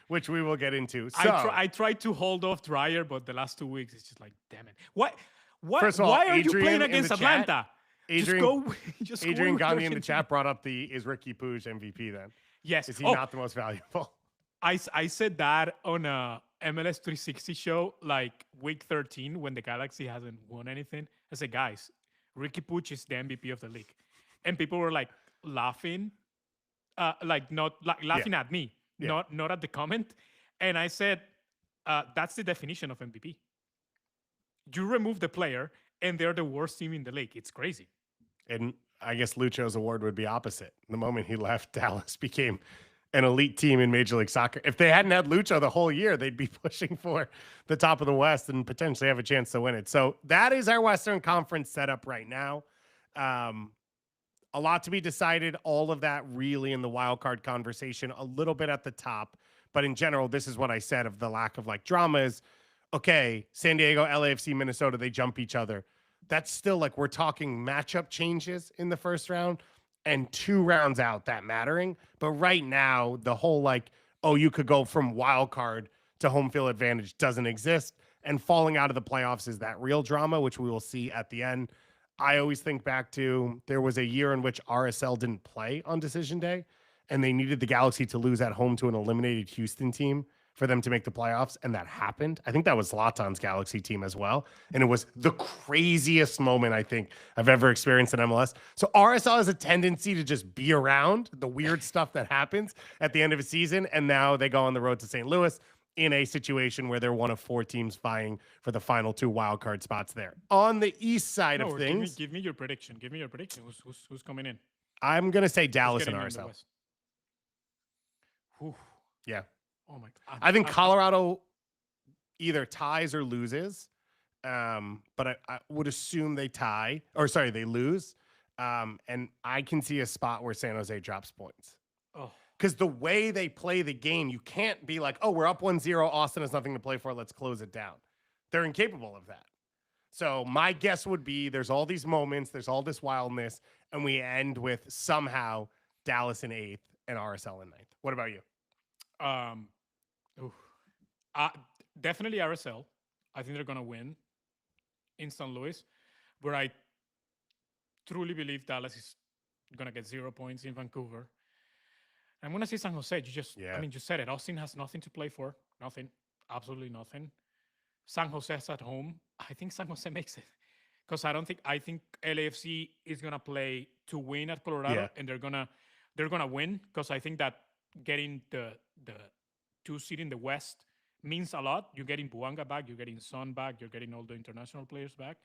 which we will get into. So I tried to hold off Dreyer, but the last 2 weeks it's just like, damn it. First of all, why are you Adrian playing against Atlanta? Adrian Gandhi in the chat brought up is Ricky Puig MVP then? Yes. Is he not the most valuable? I said that on a MLS 360 show, like week 13, when the Galaxy hasn't won anything. I said, guys, Ricky Puig is the MVP of the league. And people were like laughing. Laughing at me, not at the comment. And I said, that's the definition of MVP. You remove the player, and they're the worst team in the league. It's crazy. And I guess Lucho's award would be opposite. The moment he left, Dallas became an elite team in Major League Soccer. If they hadn't had Lucho the whole year, they'd be pushing for the top of the West and potentially have a chance to win it. So that is our Western Conference setup right now. A lot to be decided. All of that really in the wild card conversation, a little bit at the top. But in general, this is what I said of the lack of like drama is, okay, San Diego, LAFC, Minnesota, they jump each other. That's still like we're talking matchup changes in the first round and 2 rounds out that mattering. But right now, the whole like, oh, you could go from wild card to home field advantage doesn't exist. And falling out of the playoffs is that real drama, which we will see at the end. I always think back to there was a year in which RSL didn't play on decision day and they needed the Galaxy to lose at home to an eliminated Houston team for them to make the playoffs. And that happened. I think that was Zlatan's Galaxy team as well. And it was the craziest moment I think I've ever experienced in MLS. So RSL has a tendency to just be around the weird stuff that happens at the end of a season. And now they go on the road to St. Louis in a situation where they're one of 4 teams vying for the final 2 wildcard spots there. On the east side of things. Give me your prediction. Give me your prediction. Who's coming in? I'm going to say Dallas and RSL. Yeah. Oh my God. I think Colorado either ties or loses. But I would assume they tie, or sorry, they lose. And I can see a spot where San Jose drops points. Oh, Because the way they play the game, you can't be like, oh, we're up 1-0. Austin has nothing to play for. Let's close it down. They're incapable of that. So my guess would be there's all these moments, there's all this wildness, and we end with somehow Dallas in 8th and RSL in 9th. What about you? um, oof. Uh, definitely RSL. I think they're gonna win in St. Louis, where I truly believe Dallas is gonna get 0 points in Vancouver. I'm gonna say San Jose. I mean, you said it. Austin has nothing to play for. Nothing. Absolutely nothing. San Jose's at home. I think San Jose makes it because I think LAFC is gonna play to win at Colorado, Yeah. and they're gonna win because I think that getting the 2 seed in the West means a lot. You're getting Buanga back, you're getting Son back, you're getting all the international players back.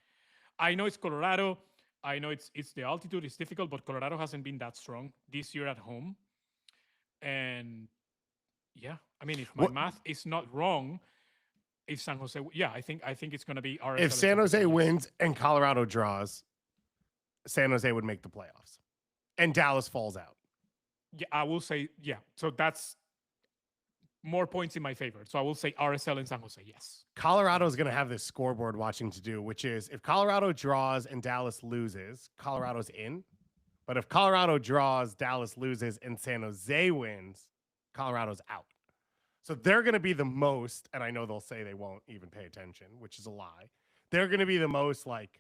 I know it's Colorado. I know it's the altitude. It's difficult, but Colorado hasn't been that strong this year at home. And yeah, I mean, if my What math is not wrong, if San Jose, yeah, I think it's going to be RSL. if and San Jose yes. wins and Colorado draws, San Jose would make the playoffs. And Dallas falls out. Yeah, I will say, yeah. So that's more points in my favor. So I will say RSL and San Jose, yes. Colorado is going to have this scoreboard watching to do, which is if Colorado draws and Dallas loses, Colorado's in. But if Colorado draws, Dallas loses, and San Jose wins, Colorado's out. So they're going to be the most, and I know they'll say they won't even pay attention, which is a lie. They're going to be the most like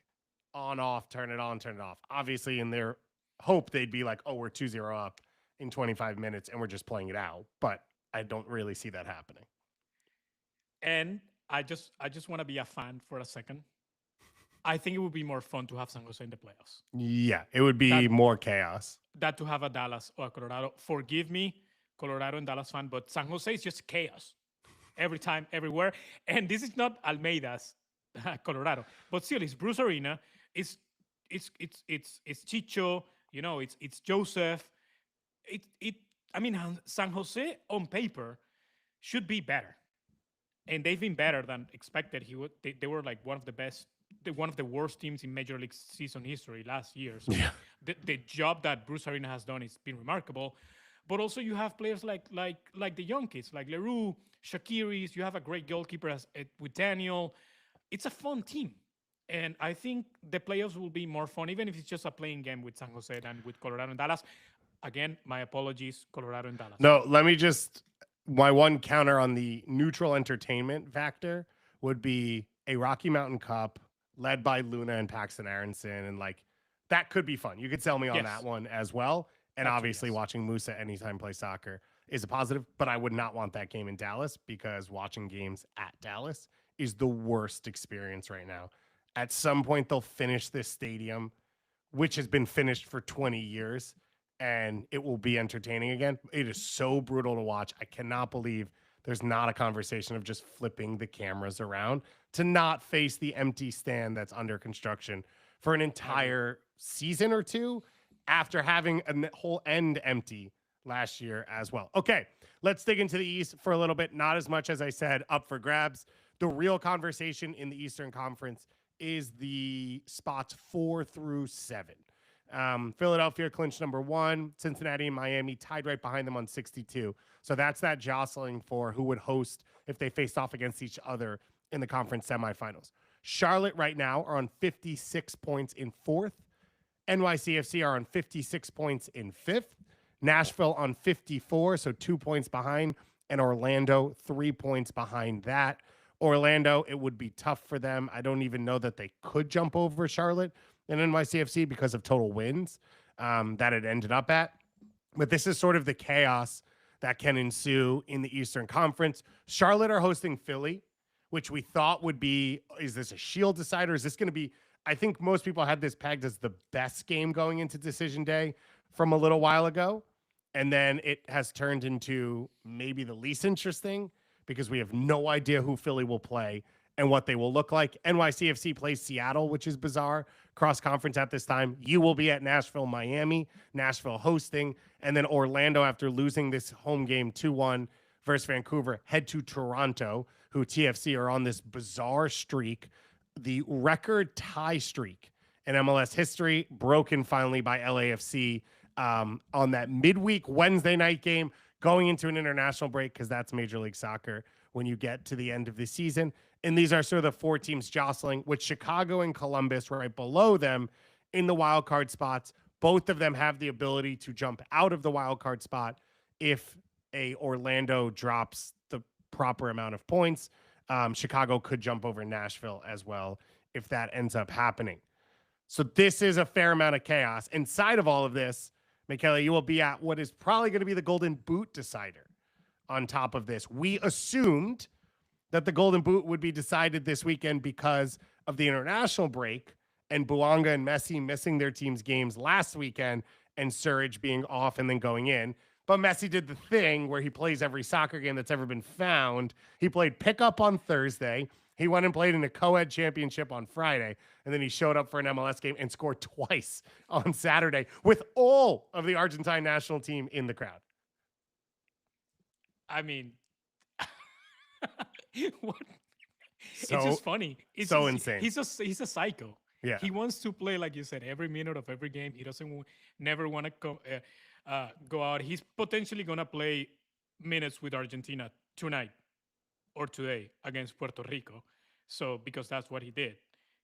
on, off, turn it on, turn it off. Obviously, in their hope, they'd be like, oh, we're 2-0 up in 25 minutes and we're just playing it out. But I don't really see that happening. And I just want to be a fan for a second. I think it would be more fun to have San Jose in the playoffs. Yeah, it would be more chaos. That to have a Dallas or a Colorado. Forgive me, Colorado and Dallas fan, but San Jose is just chaos every time, everywhere. And this is not Almeida's Colorado, but still, it's Bruce Arena. It's Chicho. You know, it's Joseph. I mean, San Jose on paper should be better, and they've been better than expected. They were like one of the worst teams in Major League season history last year. So Yeah. the job that Bruce Arena has done has been remarkable. But also you have players like the young kids, like Leroux, Shakiris. You have a great goalkeeper with Daniel. It's a fun team. And I think the playoffs will be more fun, even if it's just a playing game with San Jose than with Colorado and Dallas. Again, my apologies, Colorado and Dallas. No, let me my one counter on the neutral entertainment factor would be a Rocky Mountain Cup led by Luna and Paxton Aronson. And like, that could be fun. You could sell me on that one as well. And Actually, obviously yes. watching Musa anytime play soccer is a positive, but I would not want that game in Dallas because watching games at Dallas is the worst experience right now. At some point, they'll finish this stadium, which has been finished for 20 years, and it will be entertaining again. It is so brutal to watch. I cannot believe there's not a conversation of just flipping the cameras around to not face the empty stand that's under construction for an entire season or two after having a whole end empty last year as well. Okay, let's dig into the East for a little bit. Not as much as I said up for grabs. The real conversation in the Eastern Conference is the spots 4 through 7. Philadelphia clinched number 1. Cincinnati and Miami tied right behind them on 62. So that's that jostling for who would host if they faced off against each other in the conference semifinals. Charlotte right now are on 56 points in 4th. NYCFC are on 56 points in 5th. Nashville on 54, so 2 points behind. And Orlando, 3 points behind that. Orlando, it would be tough for them. I don't even know that they could jump over Charlotte and NYCFC because of total wins that it ended up at. But this is sort of the chaos that can ensue in the Eastern Conference. Charlotte are hosting Philly, which we thought would be, is this a Shield decider? Is this going to be, I think most people had this pegged as the best game going into Decision Day from a little while ago. And then it has turned into maybe the least interesting because we have no idea who Philly will play and what they will look like. NYCFC plays Seattle, which is bizarre. Cross-conference at this time. You will be at Nashville, Miami. Nashville hosting. And then Orlando, after losing this home game 2-1 versus Vancouver, head to Toronto, who TFC are on this bizarre streak the record tie streak in MLS history, broken finally by LAFC on that midweek Wednesday night game going into an international break, because that's Major League Soccer when you get to the end of the season. And these are sort of the four teams jostling, with Chicago and Columbus right below them in the wild card spots. Both of them have the ability to jump out of the wild card spot if a Orlando drops the proper amount of points. Chicago could jump over Nashville as well if that ends up happening. So this is a fair amount of chaos. Inside of all of this, Michele, you will be at what is probably going to be the Golden Boot decider on top of this. We assumed that the Golden Boot would be decided this weekend because of the international break and Bouanga and Messi missing their team's games last weekend and Surridge being off and then going in. But Messi did the thing where he plays every soccer game that's ever been found. He played pickup on Thursday. He went and played in a co-ed championship on Friday, and then he showed up for an MLS game and scored twice on Saturday with all of the Argentine national team in the crowd. I mean, what? So, it's just funny. It's so just, insane. He's a psycho. Yeah. He wants to play, like you said, every minute of every game. He doesn't never want to go out. He's potentially gonna play minutes with Argentina tonight or today against Puerto Rico. So because that's what he did.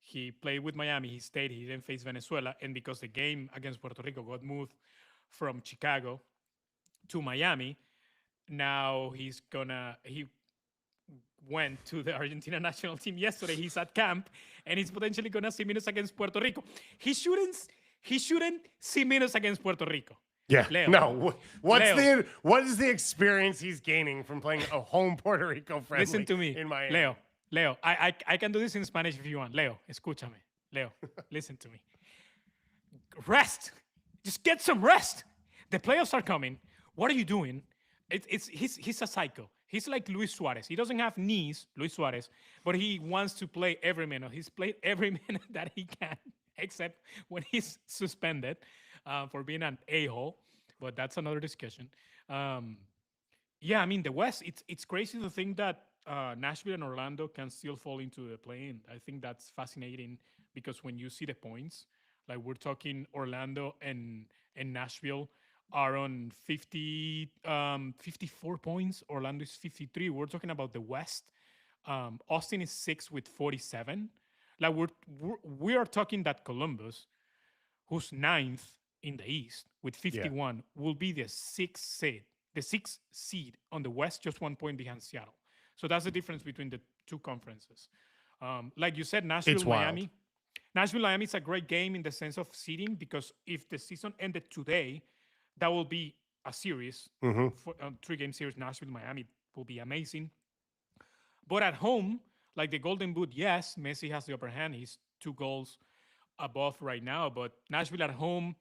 He played with Miami. He stayed. He didn't face Venezuela, and because the game against Puerto Rico got moved from Chicago to Miami, now he went to the Argentina national team yesterday. He's at camp, and he's potentially gonna see minutes against Puerto Rico. He shouldn't see minutes against Puerto Rico. Yeah. Leo. No. Leo. What is the experience he's gaining from playing a home Puerto Rico friendly? Listen to me, in Miami? Leo. I can do this in Spanish if you want. Leo, escúchame. Leo, listen to me. Rest. Just get some rest. The playoffs are coming. What are you doing? He's a psycho. He's like Luis Suarez. He doesn't have knees, Luis Suarez, but he wants to play every minute. He's played every minute that he can, except when he's suspended for being an a-hole. But that's another discussion. Yeah, I mean, the West, it's crazy to think that Nashville and Orlando can still fall into the play-in. I think that's fascinating because when you see the points, like we're talking Orlando and Nashville are on 54 points. Orlando is 53. We're talking about the West. Austin is 6 with 47. Like we are talking that Columbus, who's 9th in the East with 51, will be the sixth seed on the West, just 1 point behind Seattle. So that's the difference between the two conferences. Like you said, Nashville, Miami. Nashville, Miami is a great game in the sense of seeding because if the season ended today, that will be a series, for 3-game series. Nashville, Miami will be amazing. But at home, like the Golden Boot, yes, Messi has the upper hand. He's 2 goals above right now. But Nashville at home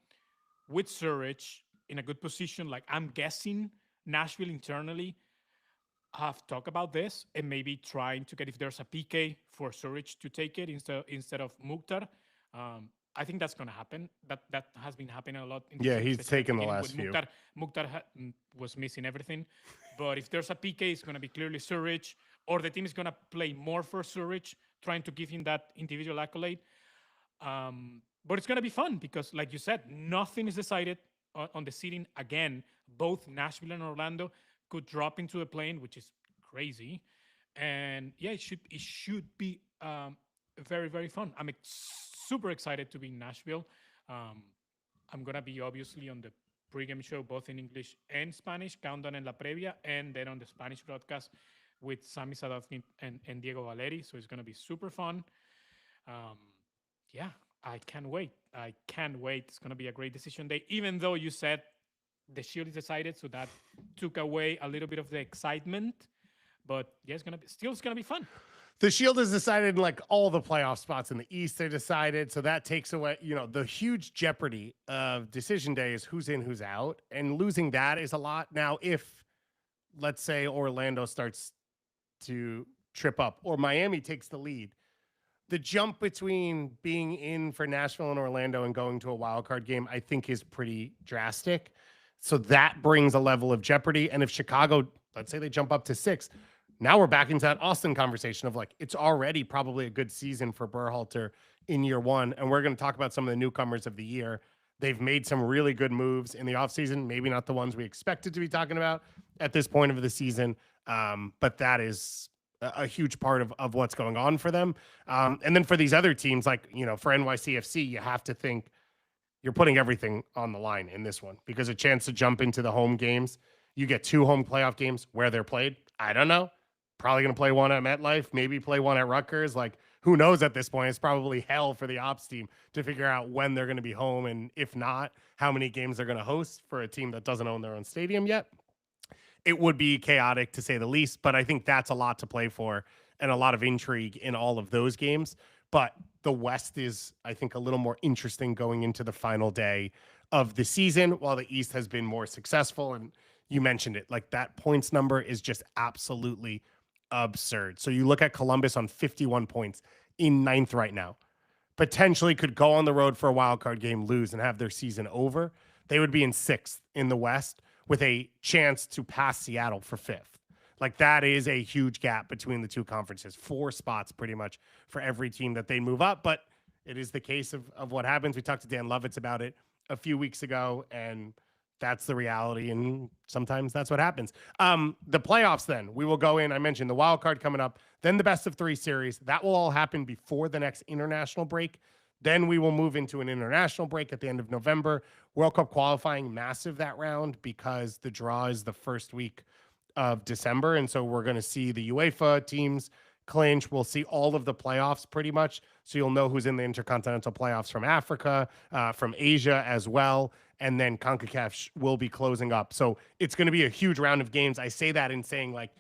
with Surridge in a good position. Like I'm guessing Nashville internally have talked about this and maybe trying to get if there's a PK for Surridge to take it instead of Mukhtar. I think that's going to happen. That has been happening a lot. He's taken the last few. Mukhtar was missing everything. But if there's a PK, it's going to be clearly Surridge, or the team is going to play more for Surridge, trying to give him that individual accolade. But it's going to be fun because, like you said, nothing is decided on the seeding. Again, both Nashville and Orlando could drop into the plane, which is crazy. And yeah, it should be very, very fun. I'm super excited to be in Nashville. I'm going to be obviously on the pregame show, both in English and Spanish, Countdown and La Previa, and then on the Spanish broadcast with Sami Sadovnik and Diego Valeri. So it's going to be super fun. Yeah, I can't wait. It's going to be a great decision day, even though you said the Shield is decided, so that took away a little bit of the excitement. But yeah, it's going to be fun. The Shield is decided, like all the playoff spots in the East are decided. So that takes away, the huge jeopardy of decision day is who's in, who's out. And losing that is a lot. Now, if, let's say, Orlando starts to trip up or Miami takes the lead, the jump between being in for Nashville and Orlando and going to a wild card game, I think is pretty drastic. So that brings a level of jeopardy. And if Chicago, let's say they jump up to 6, now we're back into that Austin conversation of like, it's already probably a good season for Berhalter in year one. And we're going to talk about some of the newcomers of the year. They've made some really good moves in the offseason, maybe not the ones we expected to be talking about at this point of the season. But that is a huge part of what's going on for them. And then for these other teams, like, for NYCFC, you have to think you're putting everything on the line in this one because a chance to jump into the home games. You get 2 home playoff games where they're played. I don't know. Probably going to play one at MetLife, maybe play one at Rutgers. Like, who knows at this point? It's probably hell for the ops team to figure out when they're going to be home. And if not, how many games they're going to host for a team that doesn't own their own stadium yet. It would be chaotic to say the least, but I think that's a lot to play for and a lot of intrigue in all of those games. But the West is, I think, a little more interesting going into the final day of the season, while the East has been more successful. And you mentioned it, like that points number is just absolutely absurd. So you look at Columbus on 51 points in ninth right now, potentially could go on the road for a wild card game, lose, and have their season over. They would be in sixth in the West with a chance to pass Seattle for fifth. Like, that is a huge gap between the two conferences. 4 spots pretty much for every team that they move up. But it is the case of what happens. We talked to Dan Lovitz about it a few weeks ago, and that's the reality. And sometimes that's what happens. The playoffs, then we will go in. I mentioned the wild card coming up, then the best of 3 series. That will all happen before the next international break. Then we will move into an international break at the end of November. World Cup qualifying, massive that round because the draw is the first week of December. And so we're going to see the UEFA teams clinch. We'll see all of the playoffs pretty much. So you'll know who's in the intercontinental playoffs from Africa, from Asia as well. And then CONCACAF will be closing up. So it's going to be a huge round of games. I say that in saying, like,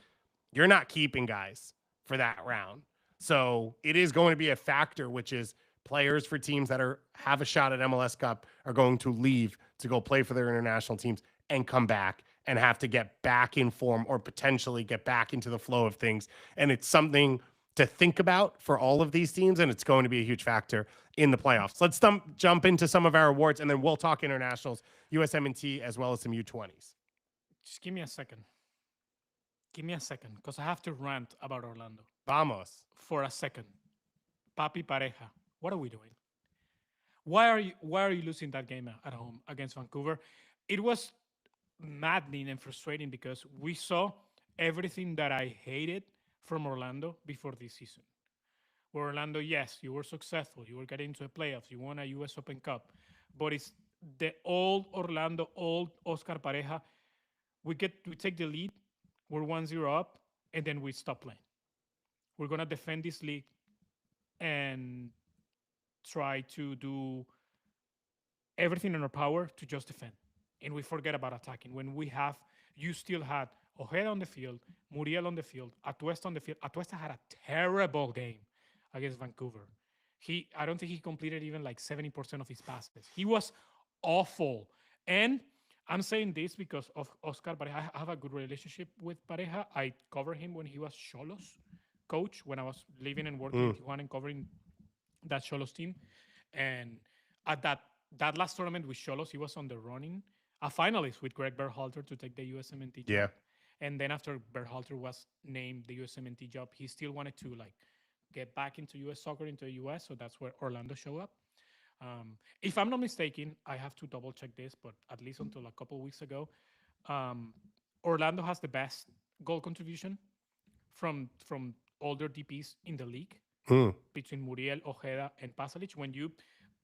you're not keeping guys for that round. So it is going to be a factor, which is players for teams that have a shot at MLS Cup are going to leave to go play for their international teams and come back and have to get back in form or potentially get back into the flow of things. And it's something to think about for all of these teams, and it's going to be a huge factor in the playoffs. Let's jump into some of our awards, and then we'll talk internationals, USMNT, as well as some U20s. Just give me a second. Give me a second, because I have to rant about Orlando. Vamos. For a second. Papi Pareja, what are we doing? Why are you losing that game at home against Vancouver? It was maddening and frustrating because we saw everything that I hated from Orlando before this season. Where Orlando, yes, you were successful. You were getting into the playoffs. You won a US Open Cup. But it's the old Orlando, old Oscar Pareja. We take the lead. We're 1-0 up, and then we stop playing. We're going to defend this league and try to do everything in our power to just defend. And we forget about attacking. When you still had Ojeda on the field, Muriel on the field, Atuesta on the field. Atuesta had a terrible game against Vancouver. I don't think he completed even like 70% of his passes. He was awful. And I'm saying this because of Oscar Pareja. I have a good relationship with Pareja. I covered him when he was Xolos coach, when I was living and working in Tijuana and covering that Xolos team. And at that last tournament with Xolos, he was on the running, a finalist with Greg Berhalter to take the USMNT job. Yeah. And then after Berhalter was named the USMNT job, he still wanted to like get back into US soccer, into the US. So that's where Orlando showed up. If I'm not mistaken, I have to double check this, but at least until a couple of weeks ago, Orlando has the best goal contribution from older DPs in the league between Muriel, Ojeda, and Pasalic.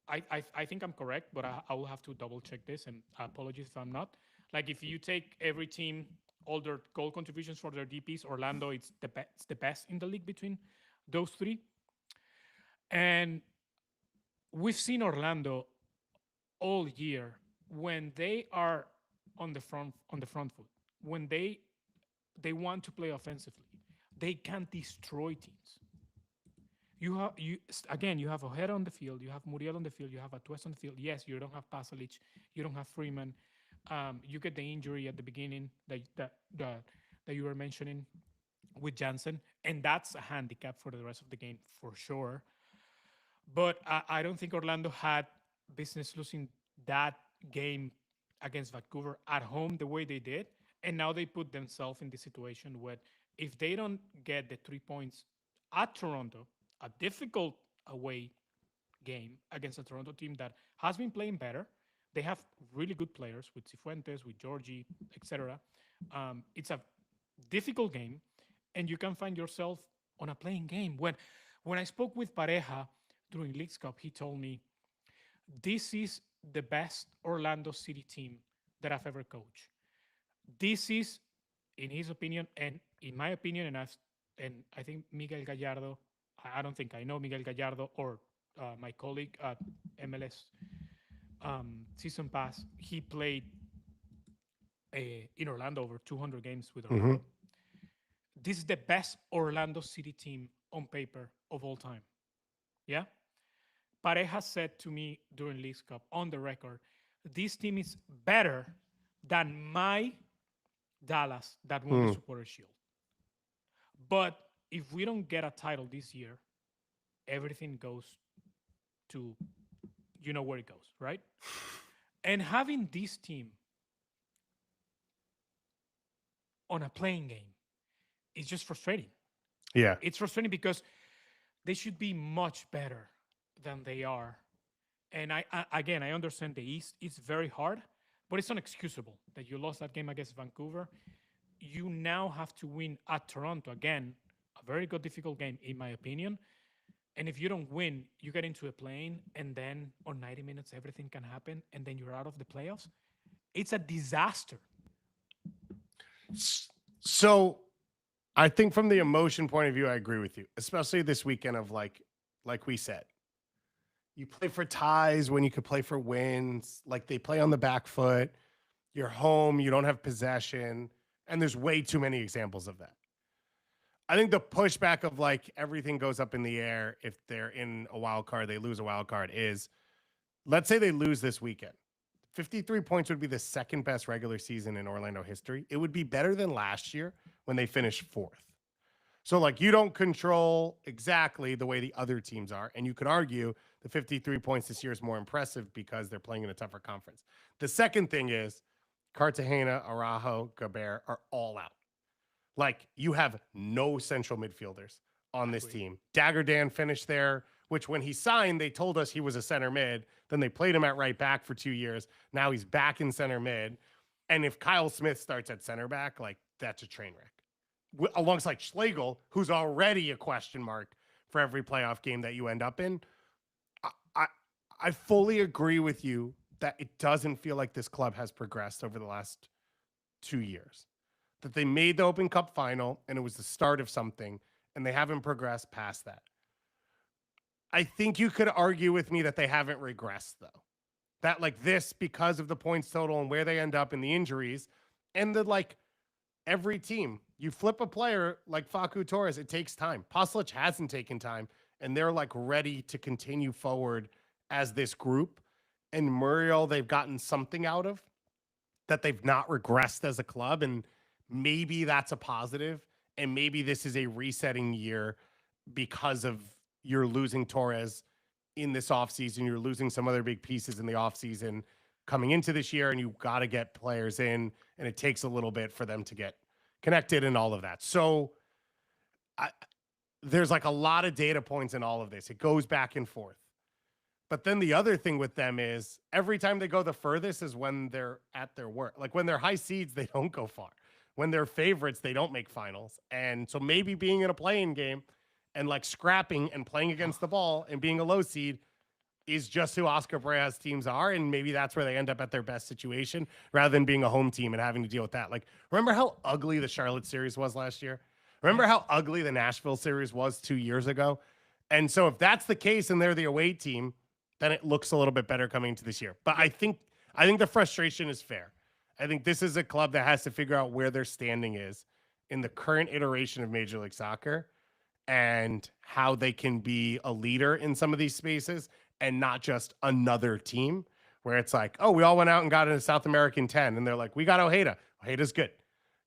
I think I'm correct, but I will have to double check this, and apologies if I'm not. Like, if you take every team, all their goal contributions for their DPs, Orlando, it's the best in the league between those 3. And we've seen Orlando all year when they are on the front foot, when they want to play offensively, they can destroy teams. You have Ojeda on the field, you have Muriel on the field, you have Atuesta on the field. Yes, you don't have Pasalic, you don't have Freeman. You get the injury at the beginning that you were mentioning with Jansen, and that's a handicap for the rest of the game for sure. But I don't think Orlando had business losing that game against Vancouver at home the way they did. And now they put themselves in this situation where if they don't get the 3 points at Toronto, a difficult away game against a Toronto team that has been playing better. They have really good players with Cifuentes, with Georgie, etc. It's a difficult game, and you can find yourself on a playing game. When I spoke with Pareja during Leagues Cup, he told me this is the best Orlando City team that I've ever coached. This is, in his opinion, and in my opinion, and I think Miguel Gallardo. I don't think I know Miguel Gallardo or my colleague at MLS Season Pass. He played in Orlando over 200 games with Orlando. This is the best Orlando City team on paper of all time. Yeah. Pareja said to me during Leagues Cup on the record, this team is better than my Dallas that won the Supporters Shield. But if we don't get a title this year, everything goes to, you know where it goes, right? And having this team on a playing game is just frustrating. Yeah. It's frustrating because they should be much better than they are. And I understand the East. It's very hard, but it's unexcusable that you lost that game against Vancouver. You now have to win at Toronto again, a very good, difficult game, in my opinion. And if you don't win, you get into a plane, and then on 90 minutes, everything can happen, and then you're out of the playoffs. It's a disaster. So I think from the emotion point of view, I agree with you, especially this weekend of like we said, you play for ties when you could play for wins. Like they play on the back foot. You're home. You don't have possession. And there's way too many examples of that. I think the pushback of like everything goes up in the air if they're in a wild card, they lose a wild card is, let's say they lose this weekend. 53 points would be the second best regular season in Orlando history. It would be better than last year when they finished fourth. So like you don't control exactly the way the other teams are. And you could argue the 53 points this year is more impressive because they're playing in a tougher conference. The second thing is Cartagena, Araujo, Gobert are all out. Like you have no central midfielders on this team. Dagger Dan finished there, which when he signed, they told us he was a center mid. Then they played him at right back for 2 years. Now he's back in center mid. And if Kyle Smith starts at center back, like that's a train wreck. Alongside Schlegel, who's already a question mark for every playoff game that you end up in. I fully agree with you that it doesn't feel like this club has progressed over the last 2 years. That they made the Open Cup final and it was the start of something, and they haven't progressed past that. I think you could argue with me that they haven't regressed, though. That like this, because of the points total and where they end up in the injuries, and the like every team, you flip a player like Facu Torres, it takes time. Pasalic hasn't taken time, and they're like ready to continue forward as this group. And Muriel, they've gotten something out of that they've not regressed as a club, and maybe that's a positive, and maybe this is a resetting year because of you're losing Torres in this offseason. You're losing some other big pieces in the offseason coming into this year, and you've got to get players in, and it takes a little bit for them to get connected and all of that. So there's like a lot of data points in all of this. It goes back and forth. But then the other thing with them is every time they go the furthest is when they're at their work. Like when they're high seeds, they don't go far. When they're favorites, they don't make finals. And so maybe being in a play-in game and like scrapping and playing against the ball and being a low seed is just who Oscar Brea's teams are. And maybe that's where they end up at their best situation rather than being a home team and having to deal with that. Like, remember how ugly the Charlotte series was last year? Remember how ugly the Nashville series was 2 years ago? And so if that's the case and they're the away team, then it looks a little bit better coming into this year. But I think the frustration is fair. I think this is a club that has to figure out where their standing is in the current iteration of Major League Soccer and how they can be a leader in some of these spaces and not just another team where it's like, oh, we all went out and got a South American 10. And they're like, we got Ojeda. Ojeda's good.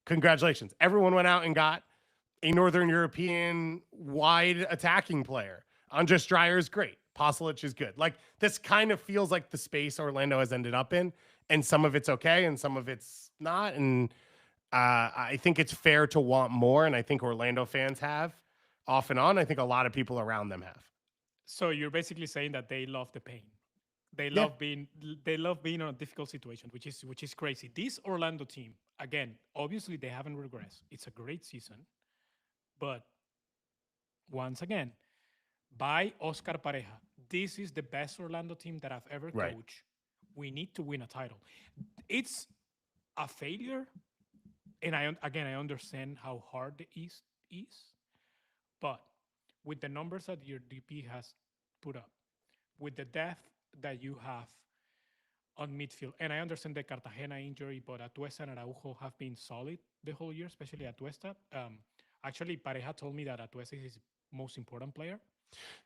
Congratulations. Everyone went out and got a Northern European wide attacking player. Andres Dreyer is great. Pasalic is good. Like this kind of feels like the space Orlando has ended up in, and some of it's okay and some of it's not. And I think it's fair to want more, and I think Orlando fans have off and on. I think a lot of people around them have. So you're basically saying that they love the pain. They Yeah. love being they love being in a difficult situation, which is crazy. This Orlando team, again, obviously they haven't regressed. It's a great season, but once again, by Oscar Pareja, this is the best Orlando team that I've ever Right. coached. We need to win a title. It's a failure, and I understand how hard the East is, but with the numbers that your DP has put up, with the depth that you have on midfield, and I understand the Cartagena injury, but Atuesta and Araujo have been solid the whole year, especially Atuesta. Actually, Pareja told me that Atuesta is his most important player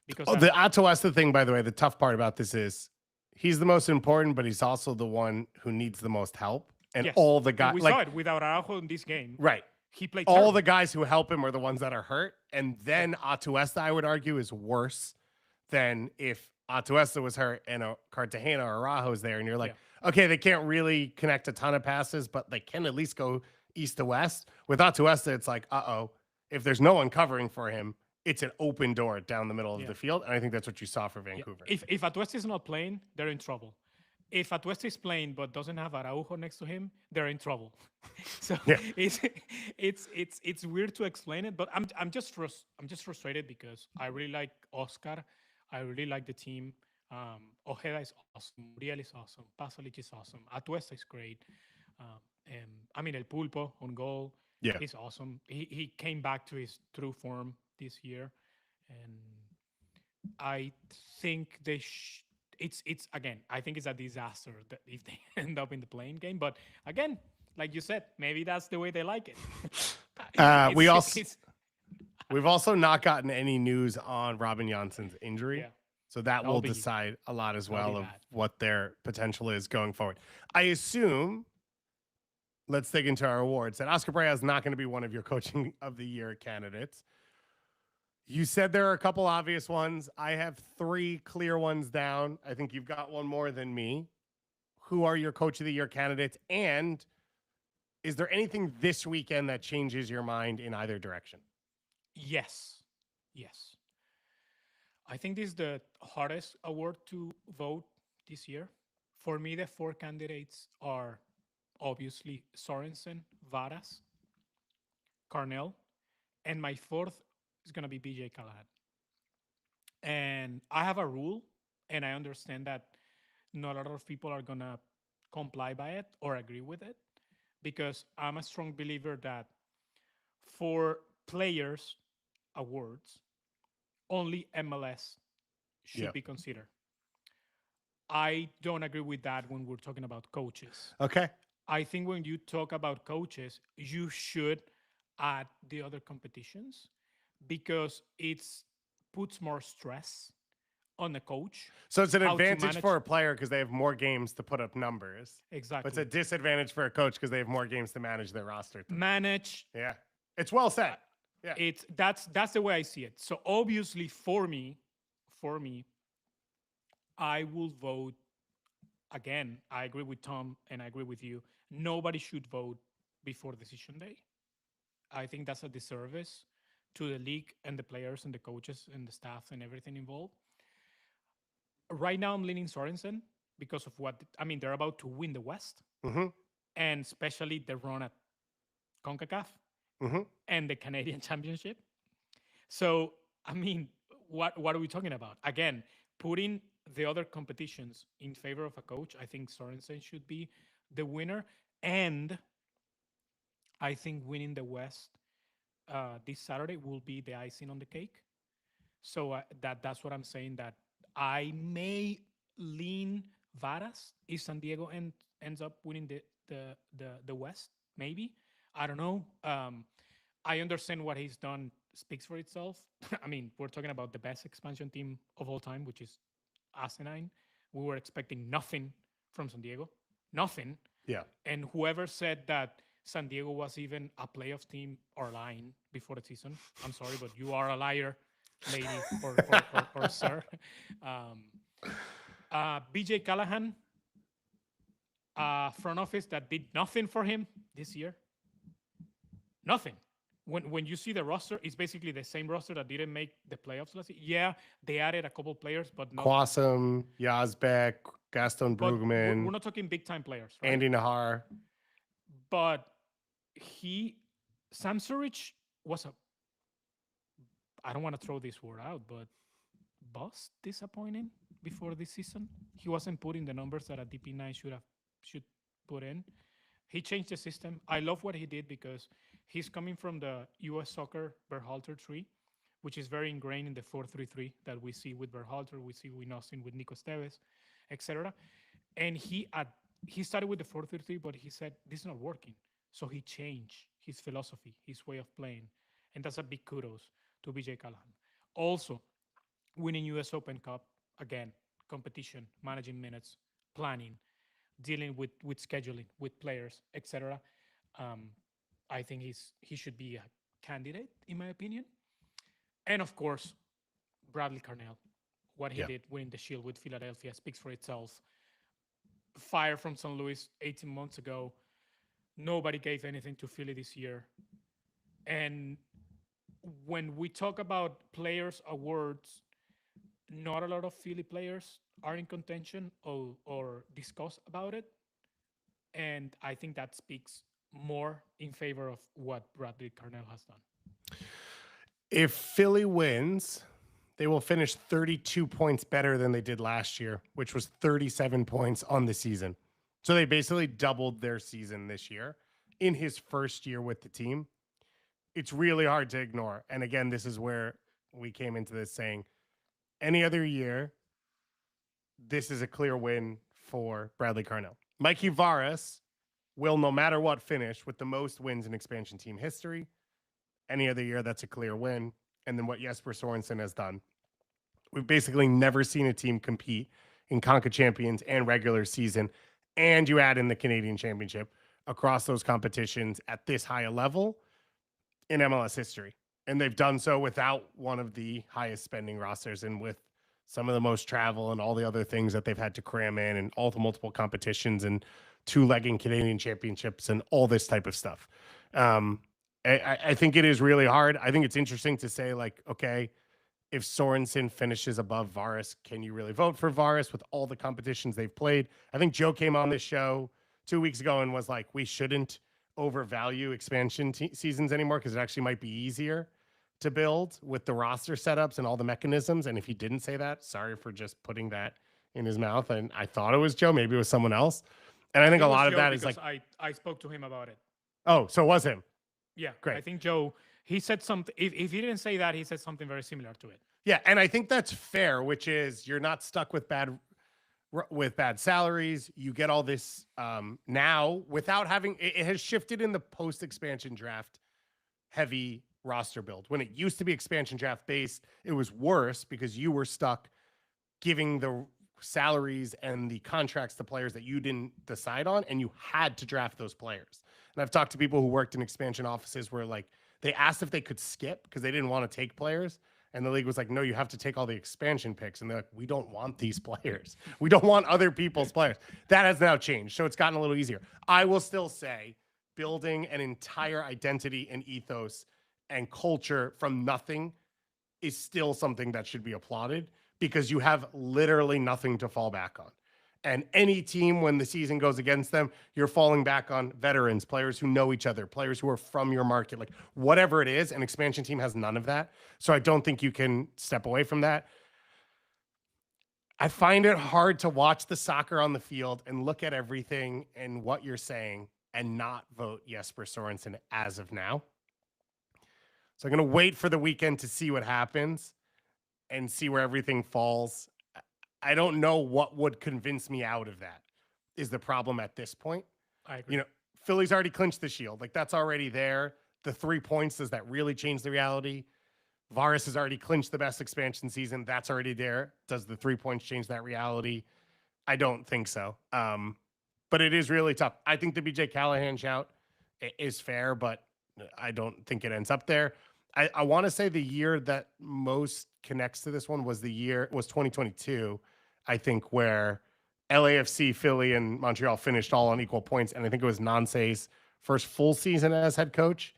because Oh, the Atuesta thing, by the way, the tough part about this is he's the most important, but he's also the one who needs the most help. And yes, all the and guys, we like, saw it without Araujo in this game. right. He played All terrible. the guys who help him are the ones that are hurt. And then Atuesta, I would argue, is worse than if Atuesta was hurt and Cartagena or Araujo's there. And you're like, okay, they can't really connect a ton of passes, but they can at least go east to west. With Atuesta, it's like, if there's no one covering for him, it's an open door down the middle of the field. And I think that's what you saw for Vancouver. If Atuesta is not playing, they're in trouble. If Atuesta is playing but doesn't have Araujo next to him, they're in trouble. So it's weird to explain it, but I'm just frustrated because I really like Oscar, I really like the team. Ojeda is awesome, Muriel is awesome, Pasalic is awesome, Atuesta is great, and I mean El Pulpo on goal, he's awesome. He came back to his true form this year, and I think it's again, I think it's a disaster that if they end up in the playing game. But again, like you said, maybe that's the way they like it. We've also not gotten any news on Robin Jansen's injury. So that will decide a lot as well of what their potential is going forward. I assume, let's dig into our awards, that Oscar Pareja is not going to be one of your coaching of the year candidates. You said there are a couple obvious ones. I have 3 clear ones down. I think you've got one more than me. Who are your coach of the year candidates? And is there anything this weekend that changes your mind in either direction? Yes. I think this is the hardest award to vote this year. For me, the 4 candidates are obviously Sorensen, Varas, Carnell, and my 4th is going to be BJ Callahan. And I have a rule, and I understand that not a lot of people are going to comply by it or agree with it, because I'm a strong believer that for players awards, only MLS should be considered. I don't agree with that when we're talking about coaches. Okay. I think when you talk about coaches, you should add the other competitions because it puts more stress on the coach. So it's an advantage for a player because they have more games to put up numbers. Exactly. But it's a disadvantage for a coach because they have more games to manage their roster. Yeah. It's well said. Yeah. That's the way I see it. So obviously for me, I will vote again. I agree with Tom and I agree with you. Nobody should vote before decision day. I think that's a disservice to the league and the players and the coaches and the staff and everything involved. Right now, I'm leaning Sorensen because of they're about to win the West, and especially the run at CONCACAF and the Canadian Championship. So, what are we talking about? Again, putting the other competitions in favor of a coach, I think Sorensen should be the winner. And I think winning the West this Saturday will be the icing on the cake. So that's what I'm saying, that I may lean Varas if San Diego ends up winning the West. Maybe, I don't know. I understand what he's done speaks for itself. We're talking about the best expansion team of all time, which is asinine. We were expecting nothing from San Diego, nothing. Yeah. And whoever said that San Diego was even a playoff team are lying before the season. I'm sorry, but you are a liar, lady or sir. BJ Callahan, front office that did nothing for him this year. nothing. When you see the roster, it's basically the same roster that didn't make the playoffs last year. Yeah, they added a couple players, but not. Quasem, Yazbek, Gaston But we're Brugman, not talking big time players, right? Andy Nahar. But he, Sam Surridge was a. I don't want to throw this word out, but bust disappointing before this season. He wasn't putting the numbers that a DP9 should put in. He changed the system. I love what he did because he's coming from the U.S. Soccer Berhalter tree, which is very ingrained in the 4-3-3 that we see with Berhalter, we see with Austin, with Nico Esteves, etc. And he started with the 4-3-3, but he said this is not working, so he changed his philosophy, his way of playing, and that's a big kudos to BJ Callahan. Also, winning US Open Cup again, competition, managing minutes, planning, dealing with scheduling, with players, etc. Um, I think he should be a candidate in my opinion. And of course, Bradley Carnell, what he Yeah. did winning the Shield with Philadelphia speaks for itself. Fire from St. Louis 18 months ago. Nobody gave anything to Philly this year. And when we talk about players awards, not a lot of Philly players are in contention or discuss about it. And I think that speaks more in favor of what Bradley Carnell has done. If Philly wins, they will finish 32 points better than they did last year, which was 37 points on the season. So they basically doubled their season this year in his first year with the team. It's really hard to ignore. And again, this is where we came into this saying any other year, this is a clear win for Bradley Carnell. Mikey Varas will, no matter what, finish with the most wins in expansion team history. Any other year, that's a clear win. And then what Jesper Sorensen has done. We've basically never seen a team compete in Conca Champions and regular season, and you add in the Canadian Championship across those competitions at this high a level in MLS history. And they've done so without one of the highest spending rosters and with some of the most travel and all the other things that they've had to cram in and all the multiple competitions and two-legging Canadian championships and all this type of stuff. I think it is really hard. I think it's interesting to say, like, okay, if Sorensen finishes above Varas, can you really vote for Varas with all the competitions they've played? I think Joe came on this show 2 weeks ago and was like, we shouldn't overvalue expansion seasons anymore because it actually might be easier to build with the roster setups and all the mechanisms. And if he didn't say that, sorry for just putting that in his mouth. And I thought it was Joe, maybe it was someone else. And I think a lot of that is like, I spoke to him about it. Oh, so it was him. Yeah, great. I think Joe, he said something. If he didn't say that, he said something very similar to it. Yeah, and I think that's fair, which is you're not stuck with bad salaries. You get all this now without having it has shifted in the post expansion draft heavy roster build. When it used to be expansion draft based, it was worse because you were stuck giving the salaries and the contracts to players that you didn't decide on, and you had to draft those players. And I've talked to people who worked in expansion offices where like they asked if they could skip because they didn't want to take players. And the league was like, no, you have to take all the expansion picks. And they're like, we don't want these players. We don't want other people's players. That has now changed. So it's gotten a little easier. I will still say building an entire identity and ethos and culture from nothing is still something that should be applauded because you have literally nothing to fall back on. And any team, when the season goes against them, you're falling back on veterans, players who know each other, players who are from your market, like whatever it is. An expansion team has none of that. So I don't think you can step away from that. I find it hard to watch the soccer on the field and look at everything and what you're saying and not vote Jesper Sorensen as of now. So I'm going to wait for the weekend to see what happens and see where everything falls. I don't know what would convince me out of that is the problem at this point. I agree. You know, Philly's already clinched the Shield. Like that's already there. The 3 points, does that really change the reality? Varas has already clinched the best expansion season. That's already there. Does the 3 points change that reality? I don't think so. But it is really tough. I think the BJ Callahan shout is fair, but I don't think it ends up there. I want to say the year that most connects to this one was 2022, I think, where LAFC, Philly, and Montreal finished all on equal points. And I think it was Nance's first full season as head coach.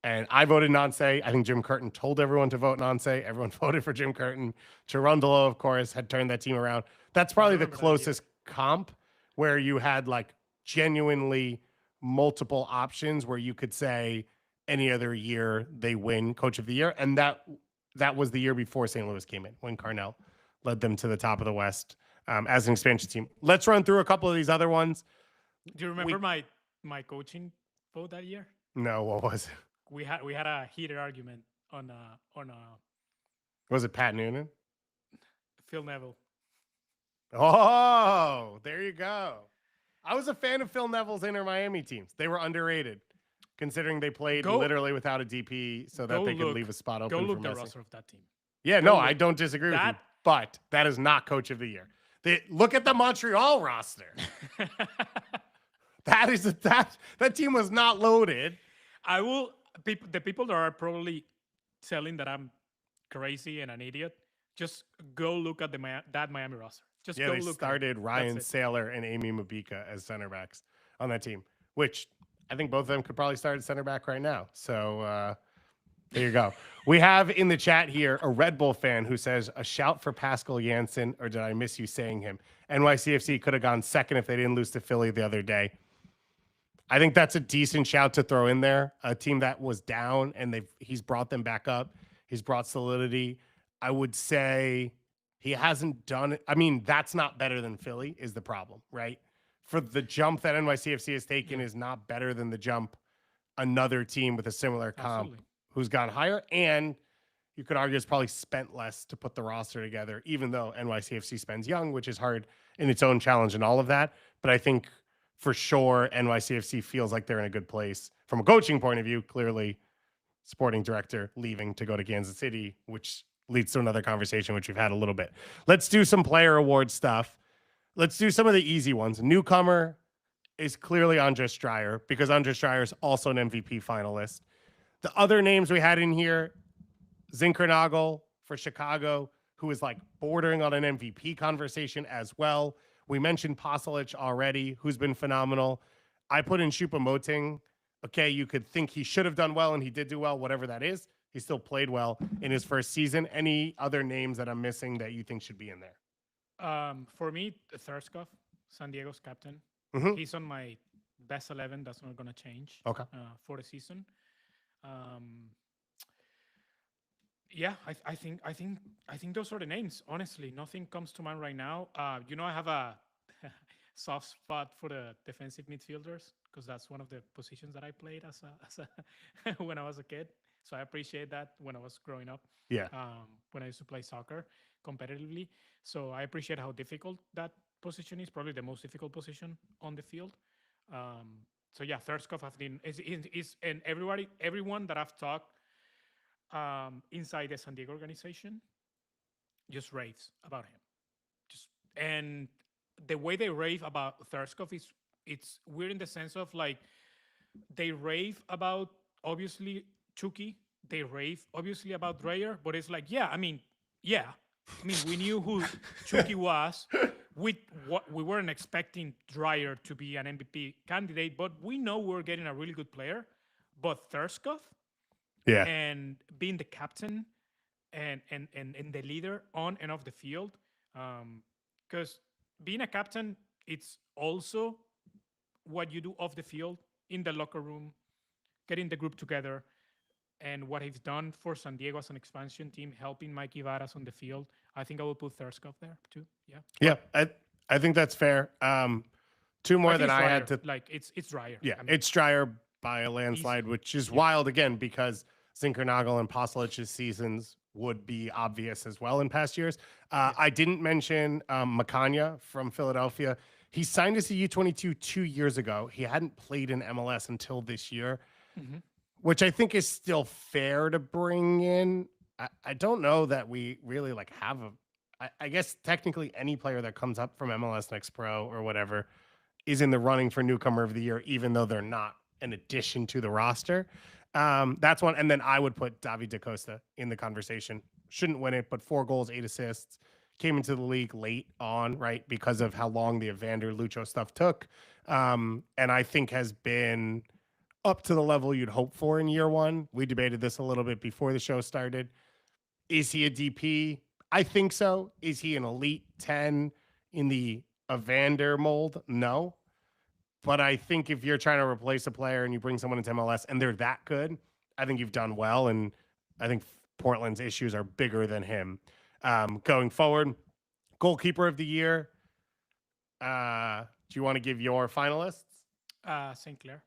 And I voted Nonce. I think Jim Curtin told everyone to vote Nonce. Everyone voted for Jim Curtin. Cherundolo, of course, had turned that team around. That's I probably the remember that year. closest comp where you had like genuinely multiple options where you could say any other year they win Coach of the Year. And that was the year before St. Louis came in when Carnell led them to the top of the West as an expansion team. Let's run through a couple of these other ones. Do you remember my coaching vote that year? No, what was it? We had a heated argument on Was it Pat Noonan? Phil Neville. Oh, there you go. I was a fan of Phil Neville's Inter Miami teams. They were underrated, considering they played literally without a DP so that they could leave a spot open. Go look for the Messi. roster of that team. Yeah, no, I don't disagree with you. But that is not Coach of the Year. Look at the Montreal roster. That team was not loaded. The people that are probably telling that I'm crazy and an idiot, just go look at that Miami roster. Just go they look. Started Ryan Saylor and Amy Mabika as center backs on that team, which I think both of them could probably start at center back right now. So there you go. We have in the chat here a Red Bull fan who says, a shout for Pascal Janssen, or did I miss you saying him? NYCFC could have gone second if they didn't lose to Philly the other day. I think that's a decent shout to throw in there. A team that was down and he's brought them back up. He's brought solidity. I would say he hasn't done it. I mean, that's not better than Philly is the problem, right? For the jump that NYCFC has taken is not better than the jump another team with a similar comp who's gone higher. And you could argue it's probably spent less to put the roster together, even though NYCFC spends young, which is hard in its own challenge and all of that. But I think for sure, NYCFC feels like they're in a good place from a coaching point of view. Clearly, sporting director leaving to go to Kansas City, which leads to another conversation, which we've had a little bit. Let's do some player award stuff. Let's do some of the easy ones. Newcomer is clearly Andres Stryer because Andres Stryer is also an MVP finalist. The other names we had in here, Zinkernagel for Chicago, who is like bordering on an MVP conversation as well. We mentioned Pasalic already, who's been phenomenal. I put in Choupo-Moting. Okay, you could think he should have done well, and he did do well, whatever that is. He still played well in his first season. Any other names that I'm missing that you think should be in there? For me, Thurskov, San Diego's captain. He's on my best 11. That's not going to change for the season. Yeah, I think those are the names. Honestly, nothing comes to mind right now. I have a soft spot for the defensive midfielders because that's one of the positions that I played as a when I was a kid. So I appreciate that when I was growing up. Yeah. When I used to play soccer competitively, so I appreciate how difficult that position is. Probably the most difficult position on the field. So yeah, Thurskov is and everyone that I've talked inside the San Diego organization just raves about him. And the way they rave about Thurskov it's weird in the sense of like they rave about obviously Chucky, they rave obviously about Dreyer, but it's like we knew who Chucky was. We weren't expecting Dreyer to be an MVP candidate, but we know we're getting a really good player. But Thurskov, and being the captain and the leader on and off the field, because being a captain, it's also what you do off the field, in the locker room, getting the group together, and what he's done for San Diego as an expansion team, helping Mikey Varas on the field. I think I will put Thurskov there too. Yeah, I think that's fair. Two more that I had to like. It's Dreyer. Yeah, it's Dreyer by a landslide, which is wild again because Zinkernagel and Pasalic's seasons would be obvious as well in past years. I didn't mention Macania from Philadelphia. He signed as a U22 2 years ago. He hadn't played in MLS until this year, which I think is still fair to bring in. I don't know that we really have I guess technically any player that comes up from MLS Next Pro or whatever is in the running for newcomer of the year, even though they're not an addition to the roster. That's one. And then I would put David Da Costa in the conversation. Shouldn't win it, but 4 goals, 8 assists. Came into the league late on, right, because of how long the Evander Lucho stuff took. And I think has been up to the level you'd hope for in year one. We debated this a little bit before the show started. Is he a DP? I think so. Is he an elite 10 in the Evander mold? No. But I think if you're trying to replace a player and you bring someone into MLS and they're that good, I think you've done well. And I think Portland's issues are bigger than him. Going forward, goalkeeper of the year. Do you want to give your finalists? St. Clair.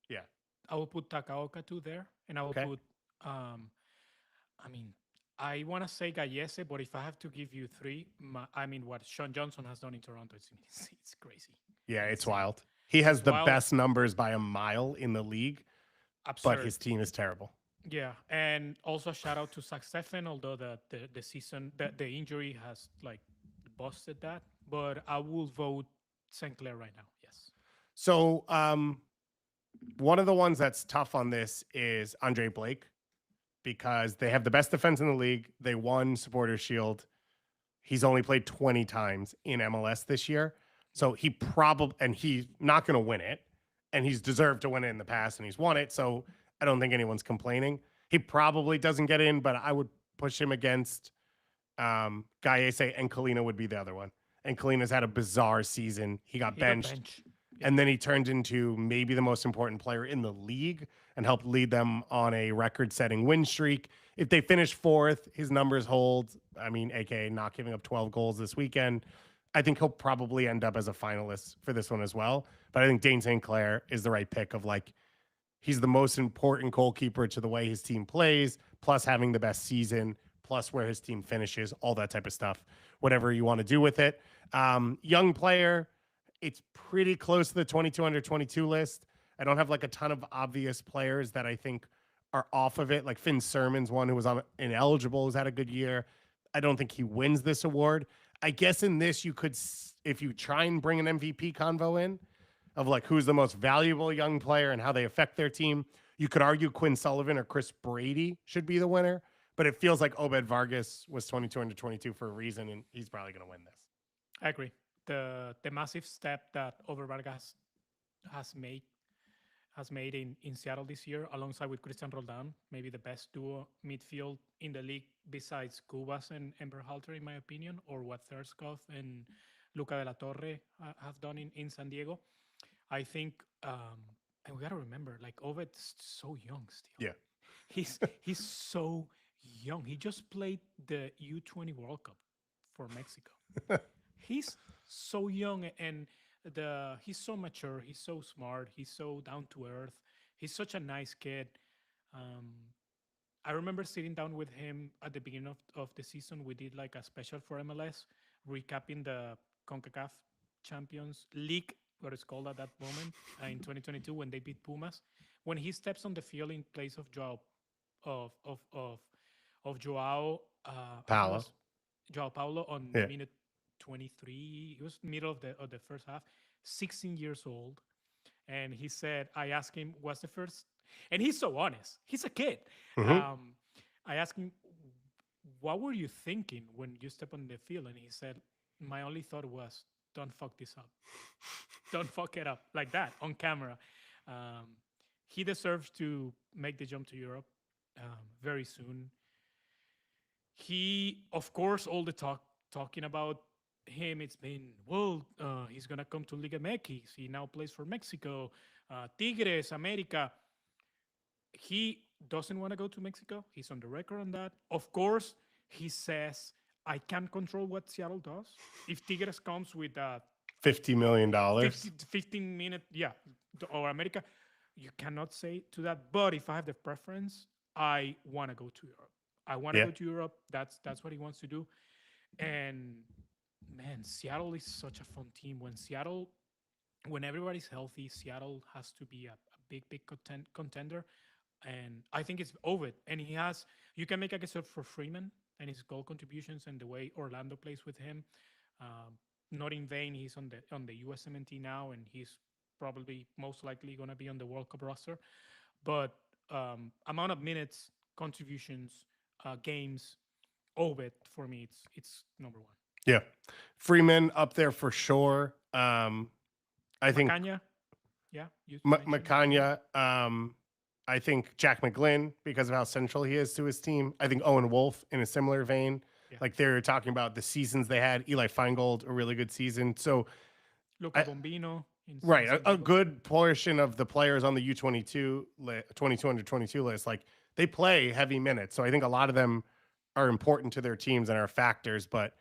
Yeah. I will put Takaoka too there, and I will Okay. put. I mean, I want to say Gallese, but if I have to give you three, what Sean Johnson has done in Toronto, it's crazy. Yeah, it's Insane. wild. He has It's the wild. best numbers by a mile in the league, but Absurd. his team is terrible. Yeah, and also shout out to Zach Steffen, although the season the injury has like busted that. But I will vote St. Clair right now. Yes. So one of the ones that's tough on this is Andre Blake because they have the best defense in the league. They won Supporters Shield. He's only played 20 times in MLS this year. So he probably, and he's not going to win it. And he's deserved to win it in the past and he's won it. So I don't think anyone's complaining. He probably doesn't get in, but I would push him against Gallese, and Kalina would be the other one. And Kalina's had a bizarre season. He got benched. And then he turned into maybe the most important player in the league and helped lead them on a record-setting win streak. If they finish fourth, his numbers hold. I mean, aka not giving up 12 goals this weekend. I think he'll probably end up as a finalist for this one as well. But I think Dane St. Clair is the right pick of like, he's the most important goalkeeper to the way his team plays, plus having the best season, plus where his team finishes, all that type of stuff, whatever you want to do with it. Young player, it's pretty close to the 22 under 22 list. I don't have like a ton of obvious players that I think are off of it. Like Finn Sermon's one who was ineligible, who's had a good year. I don't think he wins this award. I guess in this, you could, if you try and bring an MVP convo in of like who's the most valuable young player and how they affect their team, you could argue Quinn Sullivan or Chris Brady should be the winner. But it feels like Obed Vargas was 22 under 22 for a reason, and he's probably going to win this. I agree. The massive step that Over Vargas has made in Seattle this year, alongside with Christian Roldan, maybe the best duo midfield in the league besides Cubas and Berhalter, in my opinion, or what Thurskov and Luca de la Torre have done in San Diego. I think, and we gotta remember, like Obed's so young still. Yeah, he's so young. He just played the U20 World Cup for Mexico. He's so young, and he's so mature. He's so smart. He's so down to earth. He's such a nice kid. I remember sitting down with him at the beginning of the season. We did like a special for MLS, recapping the CONCACAF Champions League, what it's called at that moment, in 2022 when they beat Pumas. When he steps on the field in place of Joao Paulo. Joao Paulo on minute 23. It was middle of the first half. 16 years old, and he said, I asked him, what's the first? And he's so honest. He's a kid. Mm-hmm. I asked him, what were you thinking when you step on the field? And he said, my only thought was, don't fuck this up. Don't fuck it up like that on camera. He deserves to make the jump to Europe very soon. He, of course, all the talking about him, it's been, well, he's going to come to Liga MX. He now plays for Mexico, Tigres, America. He doesn't want to go to Mexico. He's on the record on that. Of course, he says, I can't control what Seattle does. If Tigres comes with $50 million, 15 minute, or America, you cannot say to that. But if I have the preference, I want to go to Europe. I want to go to Europe. That's what he wants to do. And man, Seattle is such a fun team. When everybody's healthy, Seattle has to be a big contender. And I think it's Ovid. And you can make a case for Freeman and his goal contributions and the way Orlando plays with him. Not in vain, he's on the USMNT now, and he's probably most likely going to be on the World Cup roster. But amount of minutes, contributions, games, Ovid, for me, it's number one. Yeah. Freeman up there for sure. I think Macanya? Yeah, you mentioned it. Macania, I think Jack McGlynn, because of how central he is to his team. I think Owen Wolf in a similar vein. Yeah. Like they're talking about the seasons they had. Eli Feingold, a really good season. So, Luca I, Bombino in right, San a Diego. good portion of the players on the U22 22 under 22 list, like they play heavy minutes. So I think a lot of them are important to their teams and are factors, but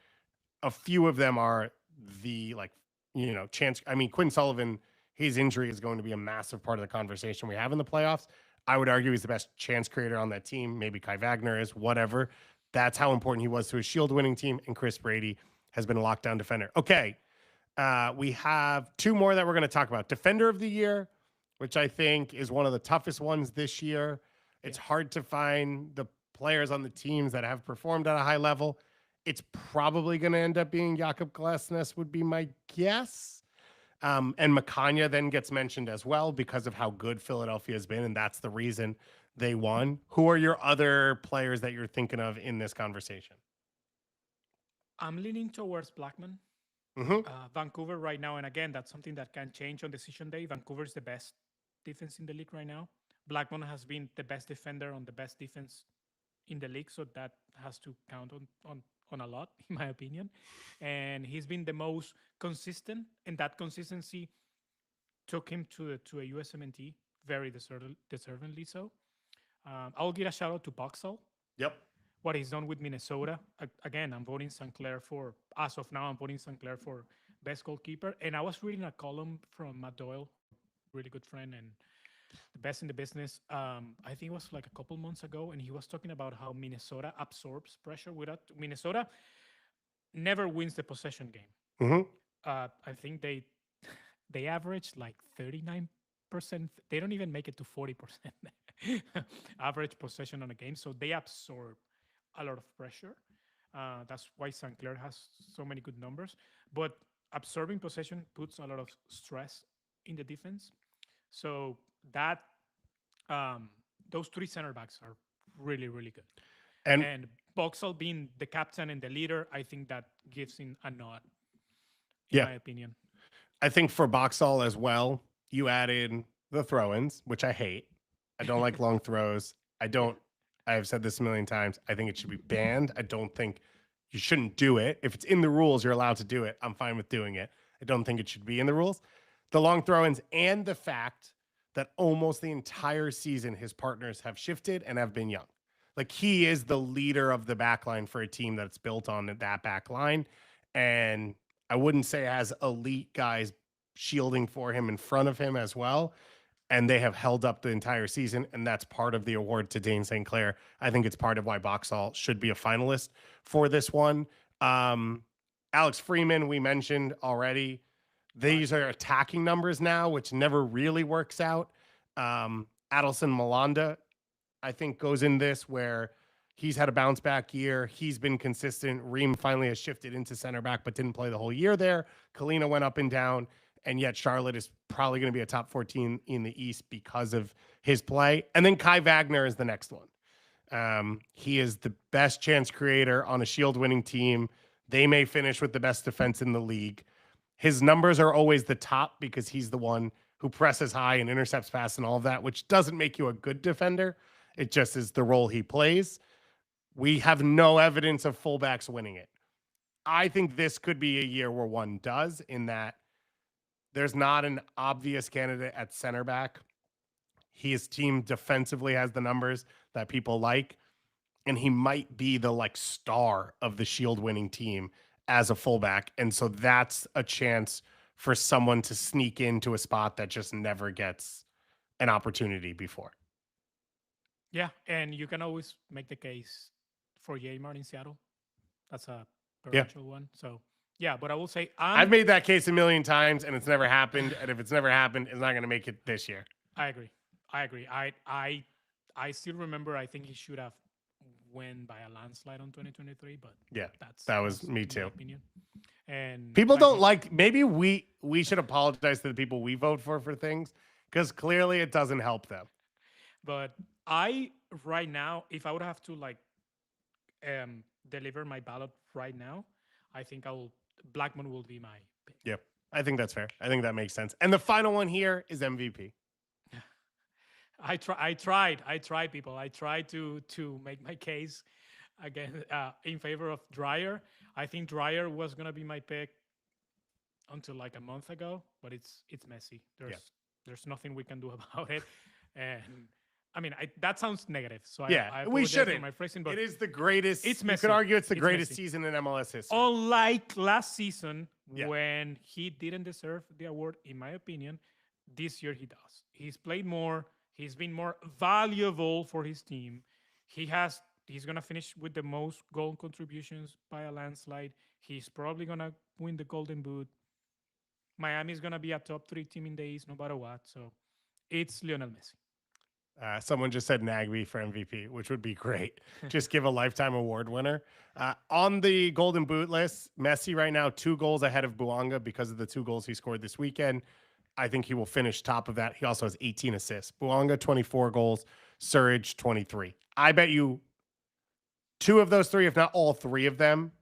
a few of them are the like, chance. I mean, Quinn Sullivan, his injury is going to be a massive part of the conversation we have in the playoffs. I would argue he's the best chance creator on that team. Maybe Kai Wagner is, whatever. That's how important he was to a Shield winning team. And Chris Brady has been a lockdown defender. Okay. We have two more that we're going to talk about. Defender of the Year, which I think is one of the toughest ones this year. It's Yeah. hard to find the players on the teams that have performed at a high level. It's probably going to end up being Jakob Glasnes, would be my guess. And Macania then gets mentioned as well because of how good Philadelphia has been, and that's the reason they won. Who are your other players that you're thinking of in this conversation? I'm leaning towards Blackman. Mm-hmm. Vancouver right now, and again, that's something that can change on decision day. Vancouver is the best defense in the league right now. Blackman has been the best defender on the best defense in the league, so that has to count on a lot, in my opinion. And he's been the most consistent, and that consistency took him to a USMNT, very deservingly so. I'll give a shout out to Boxall, Yep. what he's done with Minnesota. Again, I'm voting St. Clair for, as of now, I'm voting St. Clair for best goalkeeper. And I was reading a column from Matt Doyle, who's a really good friend and the best in the business. I think it was like a couple months ago, and he was talking about how Minnesota absorbs pressure without Minnesota never wins the possession game. Mm-hmm. I think they average like 39%. They don't even make it to 40% average possession on a game. So they absorb a lot of pressure. That's why St. Clair has so many good numbers. But absorbing possession puts a lot of stress in the defense. So that those three center backs are really, really good. And And Boxall being the captain and the leader, I think that gives him a nod, in yeah, my opinion. I think for Boxall as well, you add in the throw-ins, which I hate. I don't like long throws. I Yeah. don't. I have said this a million times. I think it should be banned. I don't think you shouldn't do it. If it's in the rules, you're allowed to do it. I'm fine with doing it. I don't think it should be in the rules. The long throw-ins and the fact that almost the entire season his partners have shifted and have been young. Like he is the leader of the back line for a team that's built on that back line. And I wouldn't say it has elite guys shielding for him in front of him as well. And they have held up the entire season. And that's part of the award to Dane St. Clair. I think it's part of why Boxall should be a finalist for this one. Alex Freeman, we mentioned already. These are attacking numbers now, which never really works out. Adelson Malanda, I think, goes in this where he's had a bounce back year. He's been consistent. Reem finally has shifted into center back, but didn't play the whole year there. Kalina went up and down, and yet Charlotte is probably going to be a top 14 in the East because of his play. And then Kai Wagner is the next one. He is the best chance creator on a Shield winning team. They may finish with the best defense in the league. His numbers are always the top because he's the one who presses high and intercepts fast and all of that, which doesn't make you a good defender. It just is the role he plays. We have no evidence of fullbacks winning it. I think this could be a year where one does, in that there's not an obvious candidate at center back. His team defensively has the numbers that people like, and he might be the like star of the Shield winning team as a fullback. And so that's a chance for someone to sneak into a spot that just never gets an opportunity before. Yeah, and you can always make the case for Jaymar in Seattle. That's a Yeah. potential one. So yeah, but I will say I've made that case a million times and it's never happened. And if it's never happened, it's not going to make it this year. I agree. I agree. I still remember. I think he should have won by a landslide on 2023, but Yeah, that's that was me my too. opinion. And People but don't like, maybe we should apologize to the people we vote for things, because clearly it doesn't help them. But I right now, if I would have to like deliver my ballot right now, I think Blackman will be my pick. Yep. I think that's fair. I think that makes sense. And the final one here is MVP. I tried, people. I tried to make my case again in favor of Dryer. I think Dryer was gonna be my pick until like a month ago, but it's messy. Yeah. There's nothing we can do about it, and I mean that sounds negative, so Yeah, I we apologize for shouldn't. my phrasing, but It is the greatest. it's You could messy. argue it's the It's greatest messy. season in MLS history. Unlike last season Yeah. when he didn't deserve the award, in my opinion, this year he does. He's played more. He's been more valuable for his team. He's gonna finish with the most goal contributions by a landslide. He's probably gonna win the Golden Boot. Miami's gonna be a top 3 team in the East, no matter what. So it's Lionel Messi. Someone just said Nagby for MVP, which would be great. Just give a lifetime award winner. On the Golden Boot list, Messi right now 2 goals ahead of Buanga because of the 2 goals he scored this weekend. I think he will finish top of that. He also has 18 assists. Buanga 24 goals, Surridge 23. I bet you 2 of those 3, if not all 3 of them,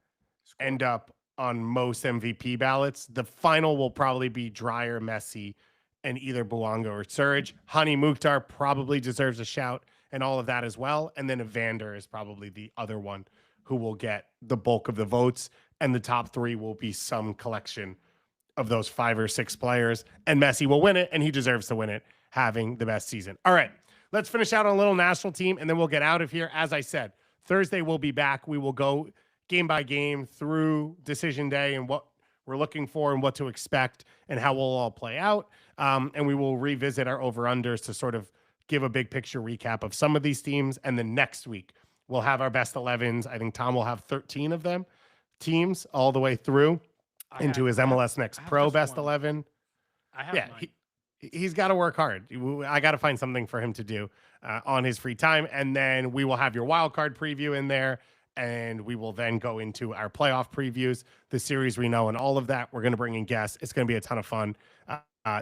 end up on most MVP ballots. The final will probably be Dryer, Messi, and either Buanga or Surridge. Hani Mukhtar probably deserves a shout and all of that as well. And then Evander is probably the other one who will get the bulk of the votes. And the top 3 will be some collection of those 5 or 6 players. And Messi will win it, and he deserves to win it, having the best season. All right, let's finish out on a little national team, and then we'll get out of here. As I said, Thursday we'll be back. We will go game by game through decision day and what we're looking for and what to expect and how we'll all play out. And we will revisit our over-unders to sort of give a big picture recap of some of these teams. And then next week, we'll have our best 11s. I think Tom will have 13 of them teams all the way through into his MLS Next Pro best 11. I have Yeah, mine. he's got to work hard. I got to find something for him to do on his free time. And then we will have your wild card preview in there. And we will then go into our playoff previews, the series we know, and all of that. We're going to bring in guests. It's going to be a ton of fun.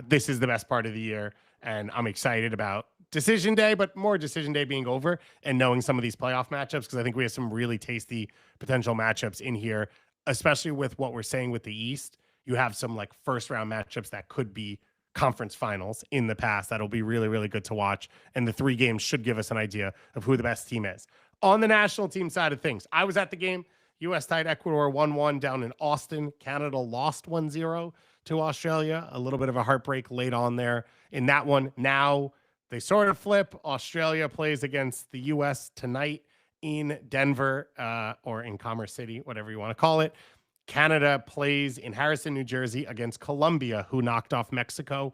This is the best part of the year. And I'm excited about decision day, but more decision day being over and knowing some of these playoff matchups, because I think we have some really tasty potential matchups in here, especially with what we're saying with the East. You have some like first round matchups that could be conference finals in the past. That'll be really, really good to watch. And the 3 games should give us an idea of who the best team is. On the national team side of things, I was at the game. U.S. tied Ecuador 1-1 down in Austin. Canada lost 1-0 to Australia. A little bit of a heartbreak late on there in that one. Now they sort of flip. Australia plays against the U.S. tonight in Denver or in Commerce City, whatever you want to call it. Canada plays in Harrison, New Jersey against Colombia, who knocked off Mexico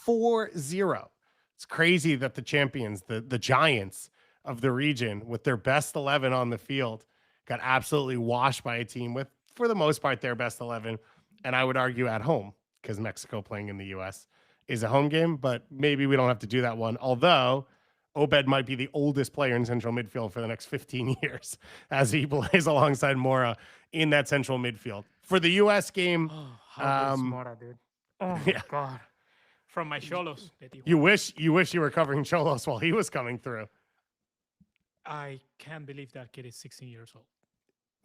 4-0. It's crazy that the champions, the Giants of the region, with their best 11 on the field, got absolutely washed by a team with, for the most part, their best 11. And I would argue at home, because Mexico playing in the U.S. is a home game, but maybe we don't have to do that one. Although Obed might be the oldest player in central midfield for the next 15 years as he plays alongside Mora in that central midfield. For the U.S. game, How good is Mora, dude? Oh my yeah. God. From my Cholos. You wish you were covering Cholos while he was coming through. I can't believe that kid is 16 years old.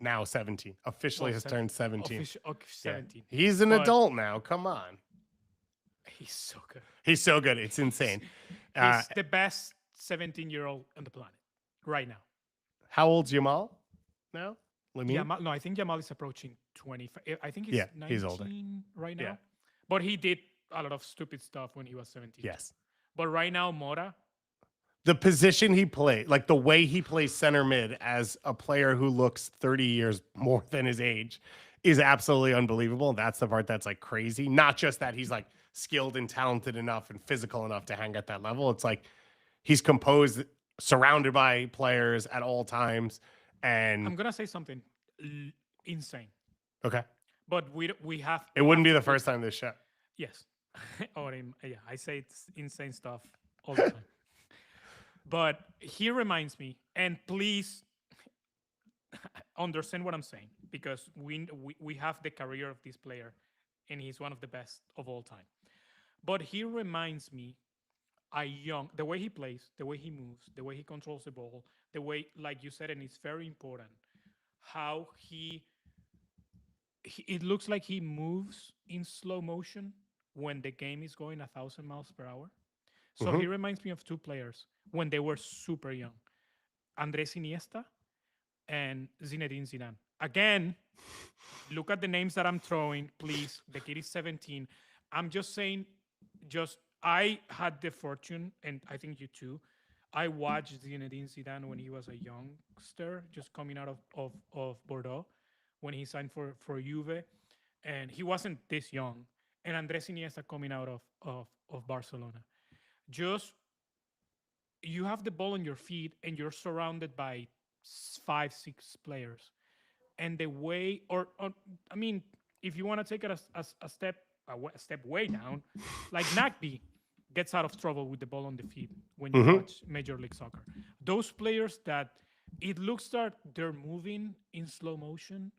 Now 17. Officially has turned 17. 17. Yeah. He's an adult now. Come on. He's so good. He's so good. It's insane. He's the best 17-year-old on the planet right now. How old's Yamal now? Yamal, no, I think Yamal is approaching 25. I think he's 19 he's older right now. Yeah. But he did a lot of stupid stuff when he was 17. Yes. But right now, Mora. The position he played, like the way he plays center mid as a player who looks 30 years more than his age, is absolutely unbelievable. That's the part that's like crazy. Not just that he's like skilled and talented enough and physical enough to hang at that level. It's like he's composed, surrounded by players at all times. And I'm gonna say something insane. Okay. But we have. It wouldn't be the first time this show. Yes. Yeah, I say it's insane stuff all the time. But he reminds me, and please understand what I'm saying, because we have the career of this player, and he's one of the best of all time. But he reminds me the way he plays, the way he moves, the way he controls the ball, the way, like you said, and it's very important, how he it looks like he moves in slow motion when the game is going 1,000 miles per hour. So Hmm. he reminds me of two players when they were super young, Andres Iniesta and Zinedine Zidane. Again, look at the names that I'm throwing, please. The kid is 17. I'm just saying, just I had the fortune, and I think you too. I watched Zinedine Zidane when he was a youngster, just coming out of Bordeaux, when he signed for Juve, and he wasn't this young. And Andres Iniesta coming out of Barcelona. Just you have the ball on your feet, and you're surrounded by five, six players, and the way or I mean, if you want to take it a step way down, like Nagby gets out of trouble with the ball on the feet when you Hmm. watch Major League Soccer. Those players that it looks that they're moving in slow motion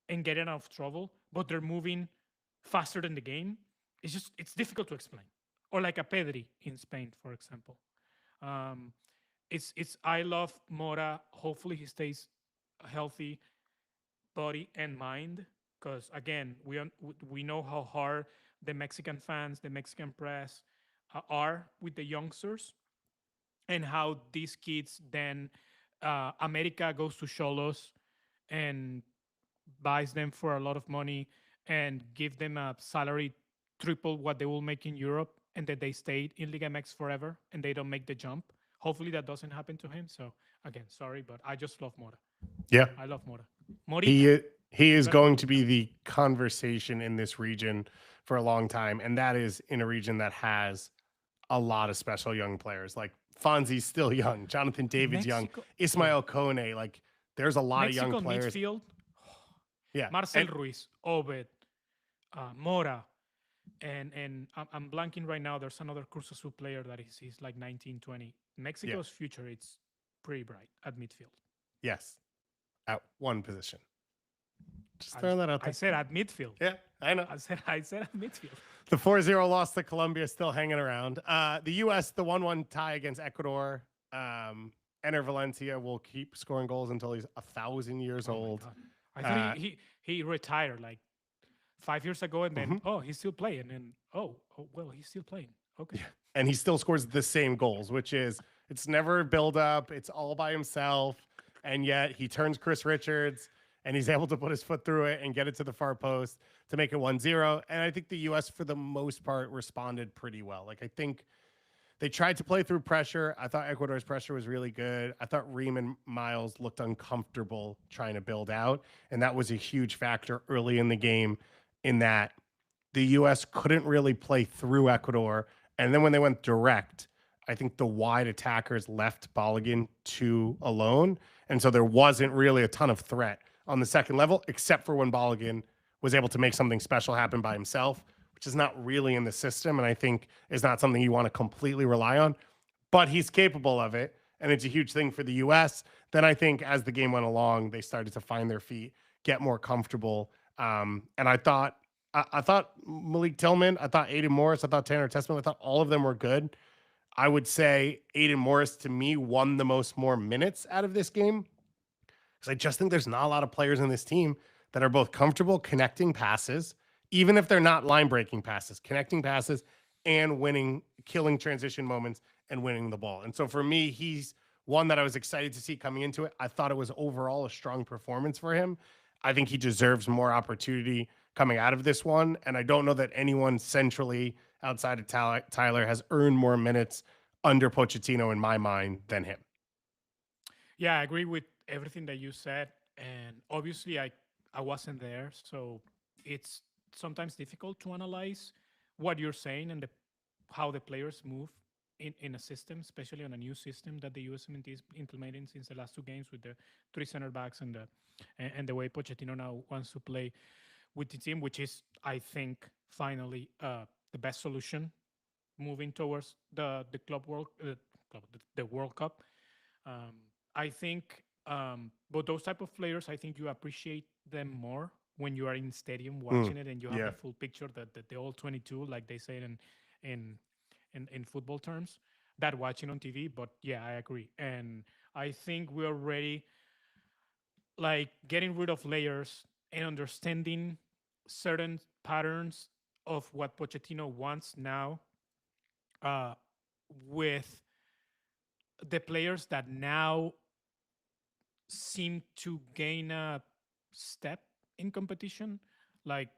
and getting out of trouble, but they're moving faster than the game. It's difficult to explain. Or like a Pedri in Spain, for example. Um, it's I love Mora. Hopefully he stays healthy body and mind, because again we know how hard the Mexican fans, the Mexican press are with the youngsters, and how these kids then America goes to Cholos and buys them for a lot of money and give them a salary triple what they will make in Europe, and that they stayed in Liga MX forever and they don't make the jump. Hopefully that doesn't happen to him. So again, sorry, but I just love Mora. Yeah. I love Mora. Morita. He You is gotta call going him to that. be the conversation in this region for a long time, and that is in a region that has a lot of special young players. Like Fonzie's still young, Jonathan David's young, Mexico, yeah. Ismail Kone. Like there's a lot of young Mexico players. midfield, Yeah, Marcel and Ruiz, Obed, Mora, and I'm blanking right now. There's another Cruz Azul player that is like 19, 20. yeah, Mexico's future, it's pretty bright at midfield. yes, at one position. Just I, throwing that out I there. said at midfield. Yeah, I know. I said at midfield. The 4-0 loss to Colombia still hanging around. The U.S., the 1-1 tie against Ecuador. Enter Valencia will keep scoring goals until he's 1,000 years Oh my old. god! I thought Uh, he retired like 5 years ago, and then mhm. oh he's still playing, and oh well he's still playing. Okay. And he still scores the same goals, which is it's never a build up. It's all by himself. And yet he turns Chris Richards and he's able to put his foot through it and get it to the far post to make it 1-0. And I think the US, for the most part, responded pretty well. Like, I think they tried to play through pressure. I thought Ecuador's pressure was really good. I thought Ream and Miles looked uncomfortable trying to build out. And that was a huge factor early in the game, in that the US couldn't really play through Ecuador. And then when they went direct, I think the wide attackers left Balogun too alone. And so there wasn't really a ton of threat on the second level, except for when Balogun was able to make something special happen by himself, which is not really in the system. And I think is not something you want to completely rely on, but he's capable of it. And it's a huge thing for the US. Then I think as the game went along, they started to find their feet, get more comfortable. And I thought Malik Tillman, I thought Aiden Morris, I thought Tanner Testament, I thought all of them were good. I would say Aiden Morris to me won the most more minutes out of this game, because I just think there's not a lot of players in this team that are both comfortable connecting passes, even if they're not line breaking passes, connecting passes and winning, killing transition moments and winning the ball. And so for me, he's one that I was excited to see coming into it. I thought it was overall a strong performance for him. I think he deserves more opportunity coming out of this one. And I don't know that anyone centrally outside of Tyler has earned more minutes under Pochettino in my mind than him. Yeah, I agree with everything that you said, and obviously I wasn't there, so it's sometimes difficult to analyze what you're saying and how the players move in a system, especially on a new system that the USMNT is implementing since the last two games with the three center backs and the way Pochettino now wants to play with the team, which is I think finally the best solution moving towards the the World Cup. Um, I think, but those type of players, I think you appreciate them more when you are in stadium Mm, watching it and you have yeah. the full picture, the all 22, like they say in in football terms, that watching on TV. But yeah, I agree, and I think we're already like getting rid of layers and understanding. certain patterns of what Pochettino wants now, uh, with the players that now seem to gain a step in competition. Like,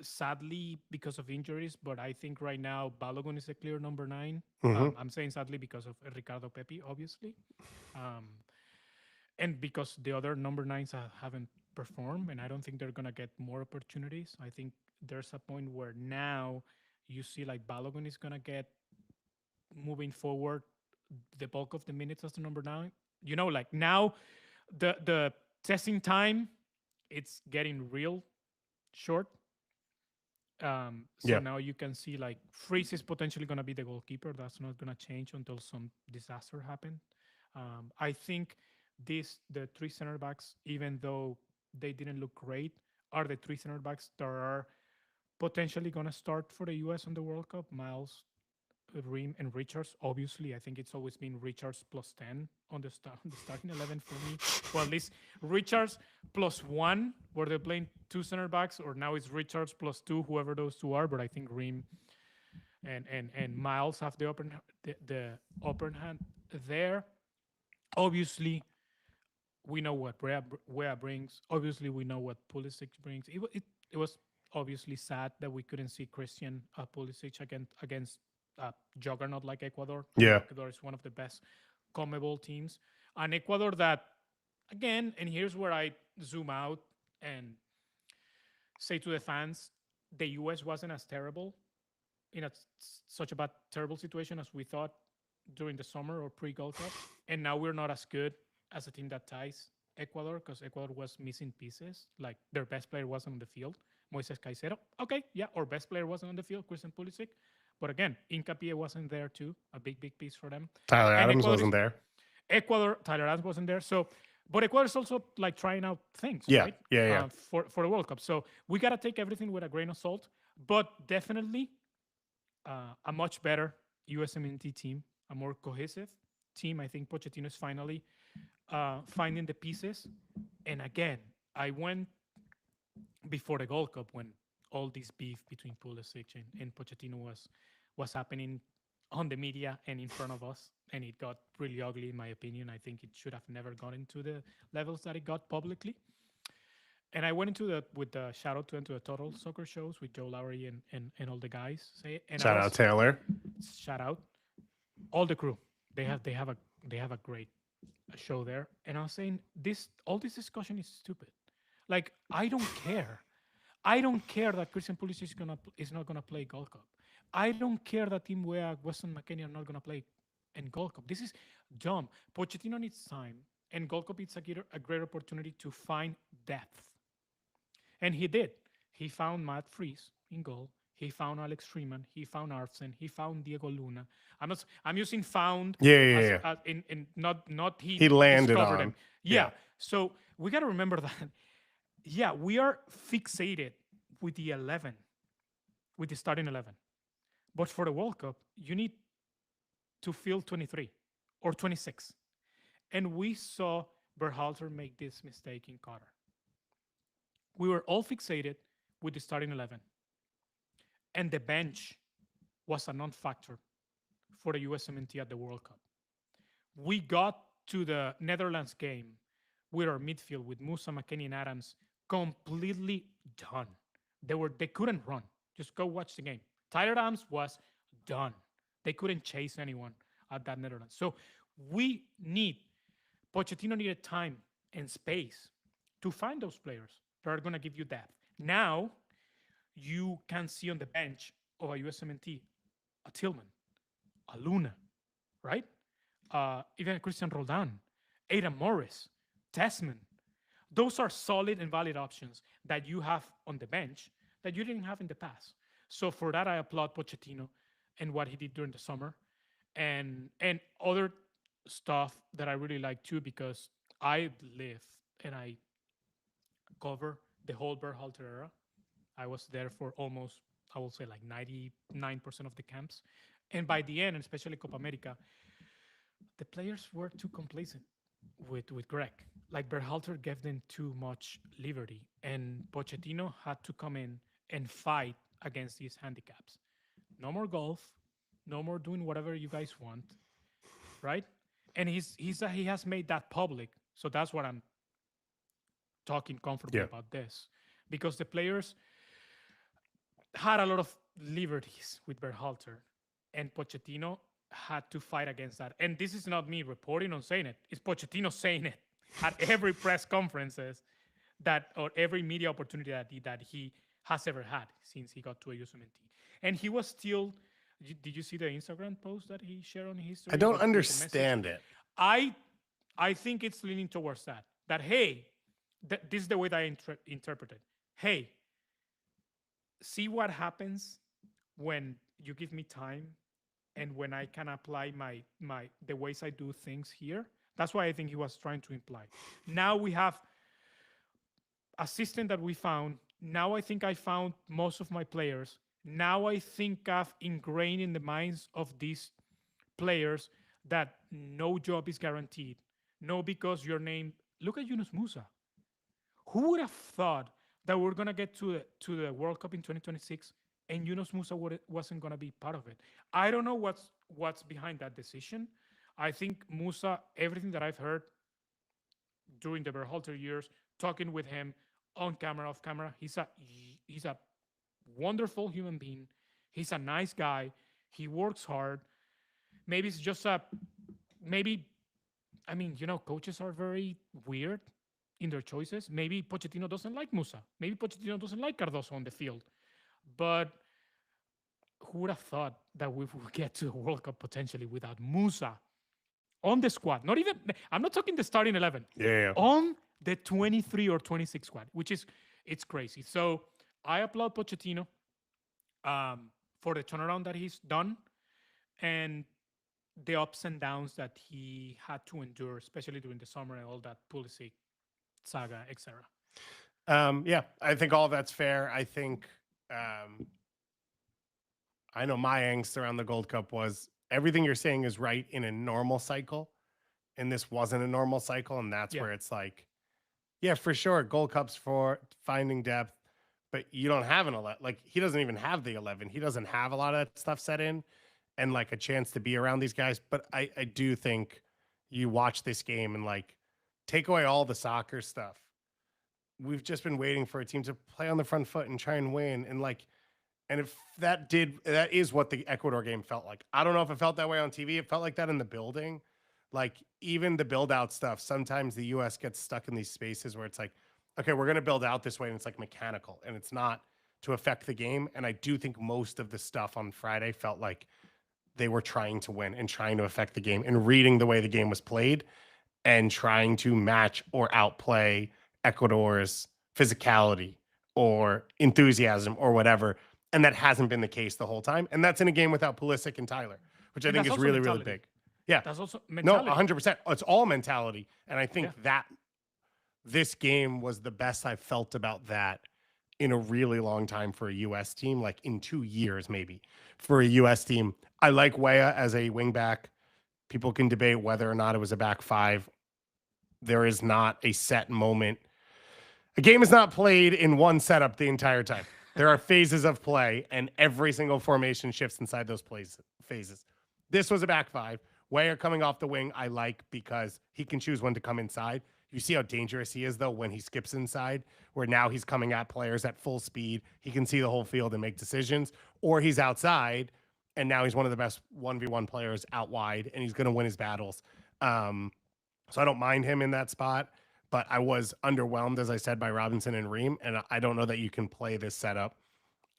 sadly, because of injuries, but I think right now Balogun is a clear number 9. Hmm. I'm saying sadly because of Ricardo Pepi, obviously. Um, and because the other number 9s haven't performed, and I don't think they're going to get more opportunities. I think there's a point where now you see like Balogun is going to get, moving forward, the bulk of the minutes as the number 9. Like now the testing time, it's getting real short. So Yeah. now you can see like Freeze is potentially going to be the goalkeeper. That's not going to change until some disaster happen. I think the 3 center backs, even though they didn't look great, are the 3 center backs that are potentially going to start for the US on the World Cup. Miles, Ream, and Richards. Obviously, I think it's always been Richards plus 10 on the starting 11 for me. Well, at least Richards plus 1, where they're playing 2 center backs, or now it's Richards plus 2, whoever those two are. But I think Ream and Miles have the upper hand there. Obviously, we know what Wea brings. Obviously, we know what Pulisic brings. It was obviously sad that we couldn't see Christian Pulisic against juggernaut like Ecuador. Yeah. Ecuador is one of the best CONMEBOL teams. An Ecuador that, again, and here's where I zoom out and say to the fans, the US wasn't as terrible in such a bad, terrible situation as we thought during the summer or pre-Gold Cup. And now we're not as good as a team that ties Ecuador, because Ecuador was missing pieces. Like, their best player wasn't on the field, Moises Caicedo. Okay, yeah, our best player wasn't on the field, Christian Pulisic. But again, Hincapié wasn't there too, a big, big piece for them. Tyler And Adams wasn't there. Tyler Adams wasn't there. So, but Ecuador is also like trying out things, Yeah. right? Yeah. For the World Cup. So we got to take everything with a grain of salt, but definitely a much better USMNT team, a more cohesive team. I think Pochettino is finally finding the pieces. And again, I went before the Gold Cup when all this beef between Pulisic and Pochettino was happening on the media and in front of us, and it got really ugly, in my opinion. I think it should have never gotten to the levels that it got publicly. And I went with the shout out into the Total Soccer shows with Joe Lowry and all the guys. Shout out Taylor. Shout out all the crew. They have a great show there. And I was saying, all this discussion is stupid. Like, I don't care. I don't care that Christian Pulisic is not gonna play Gold Cup. I don't care that Team Wea, Weston McKennie are not gonna play in Gold Cup. This is dumb. Pochettino needs time, and Gold Cup is a great opportunity to find depth. And he did. He found Matt Freese in goal. He found Alex Freeman. He found Arfsen. He found Diego Luna. I'm using found. Yeah. In not He landed discovered on. them. Yeah. So we got to remember that. Yeah, we are fixated with the 11, with the starting 11. But for the World Cup, you need to field 23 or 26. And we saw Berhalter make this mistake in Qatar. We were all fixated with the starting 11. And the bench was a non-factor for the USMNT at the World Cup. We got to the Netherlands game with our midfield, with Musa, McKennie, and Adams, completely done. They couldn't run. Just go watch the game. Tyler Adams was done. They couldn't chase anyone at that Netherlands. So Pochettino needed time and space to find those players that are going to give you depth. Now, you can see on the bench of a USMNT a Tillman, a Luna, right? Even Christian Roldan, Aidan Morris, Tesman. Those are solid and valid options that you have on the bench that you didn't have in the past. So for that, I applaud Pochettino and what he did during the summer, and other stuff that I really like too, because I live and I cover the whole Berhalter era. I was there for almost, I will say, like 99% of the camps. And by the end, especially Copa America, the players were too complacent. with Greg. Like Berhalter gave them too much liberty, and Pochettino had to come in and fight against these handicaps. No more golf, no more doing whatever you guys want, right? And he has made that public, so that's what I'm talking comfortably Yeah. about this, because the players had a lot of liberties with Berhalter, and Pochettino had to fight against that. And this is not me reporting on saying it; it's Pochettino saying it at every press conferences that or every media opportunity that he has ever had since he got to a USMNT. And he was still. Did you see the Instagram post that he shared on his I story? don't With the message? understand it. I I think it's leaning towards that. That hey, this is the way that I interpret it. Hey, see what happens when you give me time and when I can apply my the ways I do things here. That's why I think he was trying to imply. Now we have a system that we found. Now I think I found most of my players. Now I think I've ingrained in the minds of these players that no job is guaranteed. No, because your name. Look at Yunus Musa. Who would have thought that we're gonna get to the World Cup in 2026 and Yunus Musa wasn't gonna be part of it? I don't know what's behind that decision. I think Musa, everything that I've heard during the Berhalter years, talking with him on camera, off camera, he's a wonderful human being. He's a nice guy. He works hard. Maybe it's just a maybe. I mean, coaches are very weird in their choices. Maybe Pochettino doesn't like Musa. Maybe Pochettino doesn't like Cardoso on the field. But who would have thought that we would get to the World Cup potentially without Musa on the squad? Not even, I'm not talking the starting 11. Yeah. On the 23 or 26 squad, which is, it's crazy. So I applaud Pochettino for the turnaround that he's done and the ups and downs that he had to endure, especially during the summer and all that Pulisic saga, etc. Yeah, I think all that's fair. I think I know my angst around the Gold Cup was everything you're saying is right in a normal cycle, and this wasn't a normal cycle, and that's where it's like, yeah, for sure, Gold Cup's for finding depth, but you don't have an 11. Like he doesn't even have the 11. He doesn't have a lot of that stuff set in, and like a chance to be around these guys. But I do think you watch this game and like take away all the soccer stuff. We've just been waiting for a team to play on the front foot and try and win. And if that is what the Ecuador game felt like. I don't know if it felt that way on TV. It felt like that in the building. Like even the build out stuff, sometimes the US gets stuck in these spaces where it's like, okay, we're going to build out this way. And it's like mechanical and it's not to affect the game. And I do think most of the stuff on Friday felt like they were trying to win and trying to affect the game and reading the way the game was played and trying to match or outplay Ecuador's physicality or enthusiasm or whatever. And that hasn't been the case the whole time. And that's in a game without Pulisic and Tyler, which I think is really, really big. Yeah. That's also mentality. No, 100%. It's all mentality. And I think that this game was the best I've felt about that in a really long time for a U.S. team, like in 2 years, maybe for a U.S. team. I like Weah as a wingback. People can debate whether or not it was a back five. There is not a set moment. A game is not played in one setup the entire time. There are phases of play, and every single formation shifts inside those phases. This was a back five. Weah coming off the wing, I like because he can choose when to come inside. You see how dangerous he is, though, when he skips inside, where now he's coming at players at full speed. He can see the whole field and make decisions. Or he's outside, and now he's one of the best 1v1 players out wide, and he's going to win his battles. So I don't mind him in that spot. But I was underwhelmed, as I said, by Robinson and Ream. And I don't know that you can play this setup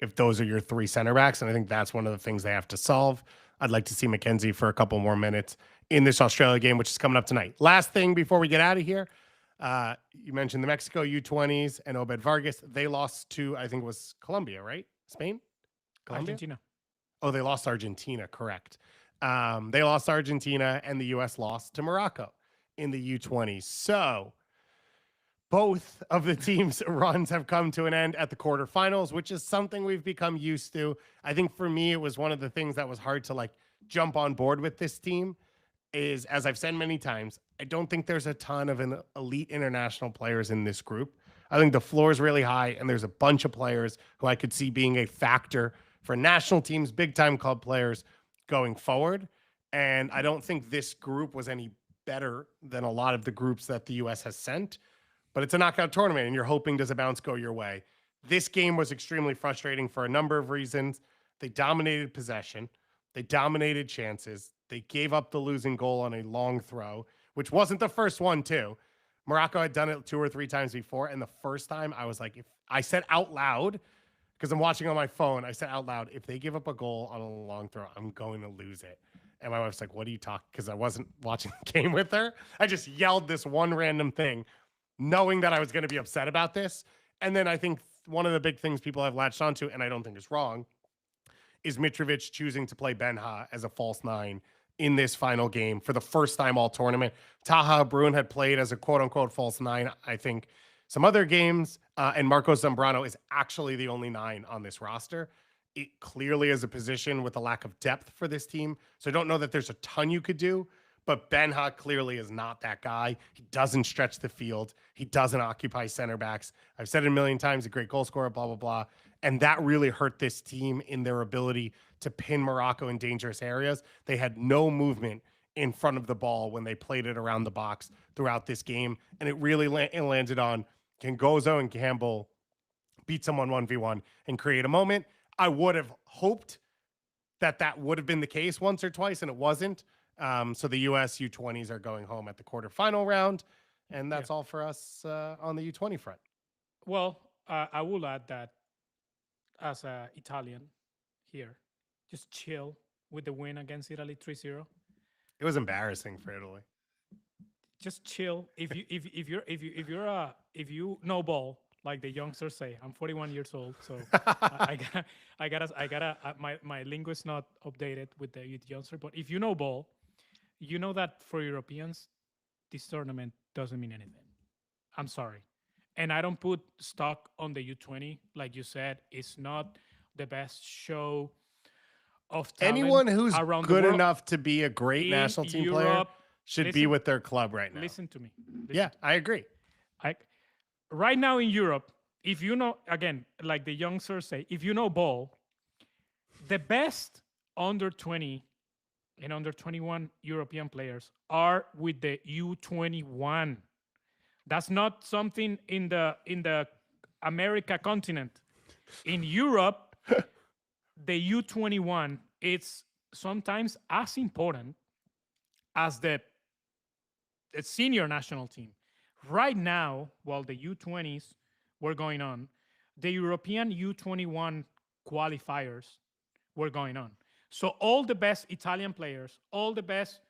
if those are your three center backs. And I think that's one of the things they have to solve. I'd like to see McKenzie for a couple more minutes in this Australia game, which is coming up tonight. Last thing before we get out of here, you mentioned the Mexico U20s and Obed Vargas. They lost to, I think it was Colombia, right? Spain? Colombia? Argentina. Oh, they lost Argentina, correct. They lost Argentina, and the U.S. lost to Morocco in the U20s. So both of the teams' runs have come to an end at the quarterfinals, which is something we've become used to. I think for me, it was one of the things that was hard to like jump on board with this team. is, as I've said many times, I don't think there's a ton of an elite international players in this group. I think the floor is really high, and there's a bunch of players who I could see being a factor for national teams, big time club players going forward. And I don't think this group was any better than a lot of the groups that the US has sent, but it's a knockout tournament and you're hoping does a bounce go your way. This game was extremely frustrating for a number of reasons. They dominated possession, they dominated chances, they gave up the losing goal on a long throw, which wasn't the first one, too. Morocco had done it 2 or 3 times before, and the first time I was like, if I said out loud, because I'm watching on my phone, I said out loud, if they give up a goal on a long throw, I'm going to lose it. And my wife's like, what are you talking? Because I wasn't watching the game with her. I just yelled this one random thing, knowing that I was going to be upset about this. And then I think one of the big things people have latched onto, and I don't think is wrong, is Mitrovic choosing to play Benha as a false 9 in this final game for the first time all tournament. Taha Bruin had played as a quote unquote false 9, I think, some other games, and Marcos Zambrano is actually the only 9 on this roster. It clearly is a position with a lack of depth for this team. So I don't know that there's a ton you could do, but Benha clearly is not that guy. He doesn't stretch the field. He doesn't occupy center backs. I've said it a million times, a great goal scorer, blah, blah, blah. And that really hurt this team in their ability to pin Morocco in dangerous areas. They had no movement in front of the ball when they played it around the box throughout this game. And it really landed on, can Gozo and Campbell beat someone 1v1 and create a moment? I would have hoped that that would have been the case once or twice, and it wasn't. So the US U20s are going home at the quarterfinal round. And that's all for us on the U20 front. Well, I will add that as an Italian here, just chill with the win against Italy 3-0. It was embarrassing for Italy. Just chill. If you know ball, like the youngsters say, I'm 41 years old, so my lingo is not updated with the youth youngster. But if you know ball, you know that for Europeans, this tournament doesn't mean anything. I'm sorry. And I don't put stock on the U20. Like you said, it's not the best show of talent. Anyone who's around good the world. enough to be a great In national team player Europe, should be with their club right now. Listen to me. Yeah, I agree. Right now in Europe, if you know, again, like the youngsters say, if you know ball, the best under 20 and under 21 European players are with the U21. That's not something in the America continent. In Europe, the U21, it's sometimes as important as the senior national team. Right now, while the U20s were going on, the European U21 qualifiers were going on. So all the best Italian players, all the best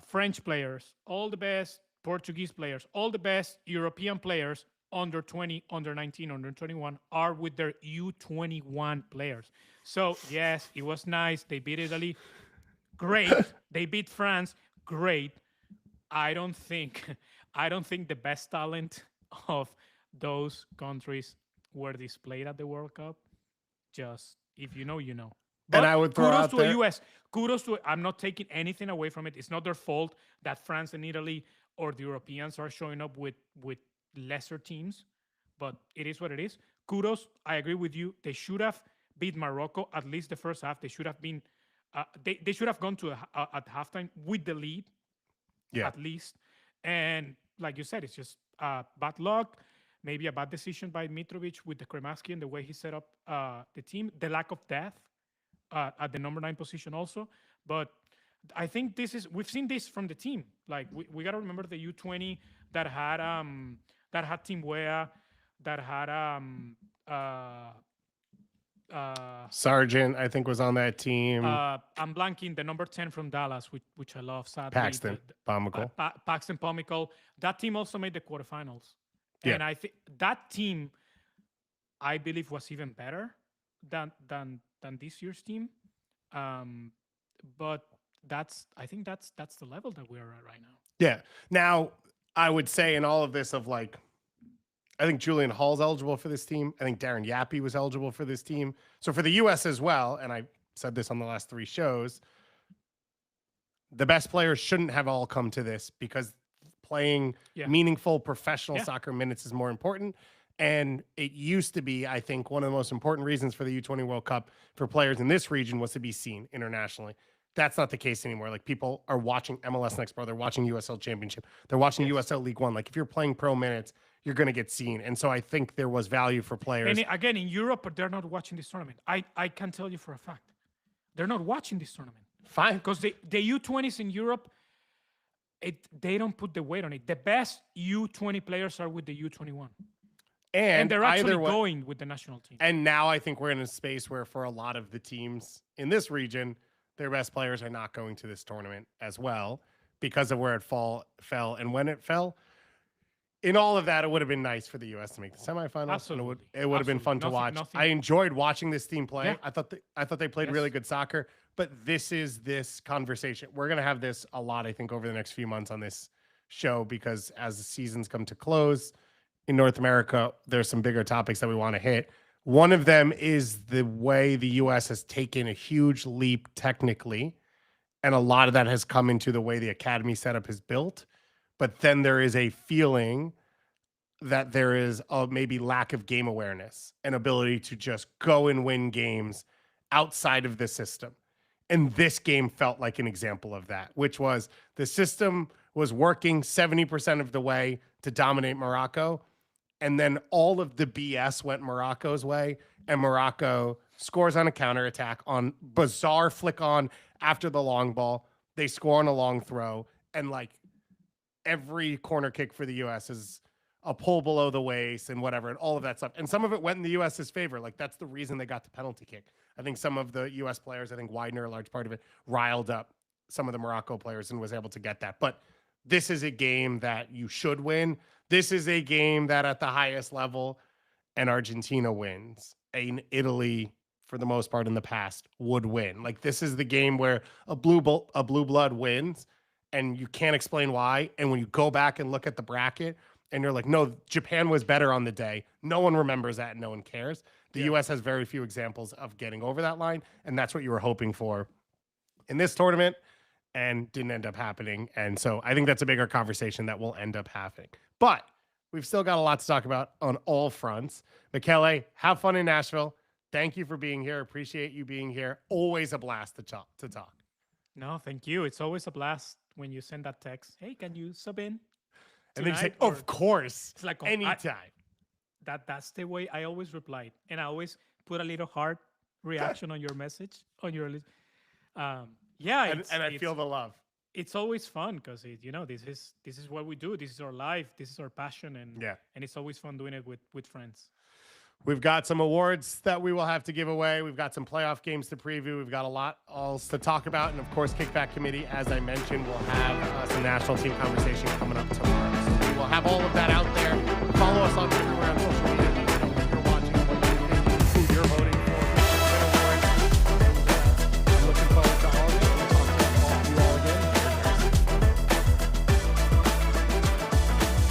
French players, all the best Portuguese players, all the best European players under 20, under 19, under 21 are with their U21 players. So yes, it was nice. They beat Italy. Great. They beat France. Great. I don't think the best talent of those countries were displayed at the World Cup. Just if you know, you know. But and I would throw kudos out to there, the US. Kudos to. I'm not taking anything away from it. It's not their fault that France and Italy or the Europeans are showing up with lesser teams, but it is what it is. Kudos. I agree with you. They should have beat Morocco at least the first half. They should have been. They should have gone to at halftime with the lead, at least. And like you said, it's just bad luck. Maybe a bad decision by Mitrovic with the Kremaski and the way he set up the team. The lack of depth at the number 9 position also. But I think we've seen this from the team. Like we got to remember the U20 that had Team Wea, that had Sargent, I think, was on that team. I'm blanking the number 10 from Dallas, which I love. Sadly, Paxton Pomykal. Paxton Pomykal. That team also made the quarterfinals. Yeah. And I think that team, I believe, was even better than this year's team. But I think that's the level that we're at right now. Yeah. Now, I would say in all of this of like, I think Julian Hall's eligible for this team. I think Darren Yappy was eligible for this team. So for the U.S. as well, and I said this on the last 3 shows, the best players shouldn't have all come to this because playing meaningful professional soccer minutes is more important. And it used to be, I think, one of the most important reasons for the U20 World Cup for players in this region was to be seen internationally. That's not the case anymore. Like, people are watching MLS Next Pro, they're watching USL Championship, they're watching USL League One. Like, if you're playing pro minutes, you're going to get seen. And so I think there was value for players. And again, in Europe, they're not watching this tournament. I can tell you for a fact, they're not watching this tournament. Fine. Because the U20s in Europe, they don't put the weight on it. The best U20 players are with the U21. And they're actually going with the national team. And now I think we're in a space where for a lot of the teams in this region, their best players are not going to this tournament as well because of where it fell and when it fell. In all of that, it would have been nice for the U.S. to make the semifinals. Absolutely. It would have been fun to watch. I enjoyed watching this team play. Yeah. I thought they played really good soccer. But this is this conversation. We're going to have this a lot, I think, over the next few months on this show, because as the seasons come to close in North America, there's some bigger topics that we want to hit. One of them is the way the U.S. has taken a huge leap technically, and a lot of that has come into the way the academy setup is built. But then there is a feeling that there is a maybe lack of game awareness and ability to just go and win games outside of the system. And this game felt like an example of that, which was the system was working 70% of the way to dominate Morocco. And then all of the BS went Morocco's way, and Morocco scores on a counterattack on bizarre flick on after the long ball. They score on a long throw, and like every corner kick for the U.S. is a pull below the waist and whatever, and all of that stuff. And some of it went in the U.S.'s favor. Like, that's the reason they got the penalty kick. I think some of the U.S. players, I think Widener, a large part of it, riled up some of the Morocco players and was able to get that. But this is a game that you should win. This is a game that at the highest level, and Argentina wins, and Italy, for the most part in the past, would win. Like, this is the game where a blue blood wins, and you can't explain why. And when you go back and look at the bracket, and you're like, no, Japan was better on the day. No one remembers that, and no one cares. The U.S. has very few examples of getting over that line, and that's what you were hoping for in this tournament, and didn't end up happening. And so I think that's a bigger conversation that will end up happening. But we've still got a lot to talk about on all fronts. Michele, have fun in Nashville. Thank you for being here. Appreciate you being here. Always a blast to talk. No, thank you. It's always a blast when you send that text. Hey, can you sub in? And then you say, of course, it's like, anytime. That's the way I always replied. And I always put a little heart reaction on your message, on your list. Yeah. And I feel the love. It's always fun because, this is what we do. This is our life. This is our passion. And it's always fun doing it with friends. We've got some awards that we will have to give away. We've got some playoff games to preview. We've got a lot else to talk about. And, of course, Kickback Committee, as I mentioned, will have some national team conversation coming up tomorrow. So we will have all of that out there. Follow us on everywhere on social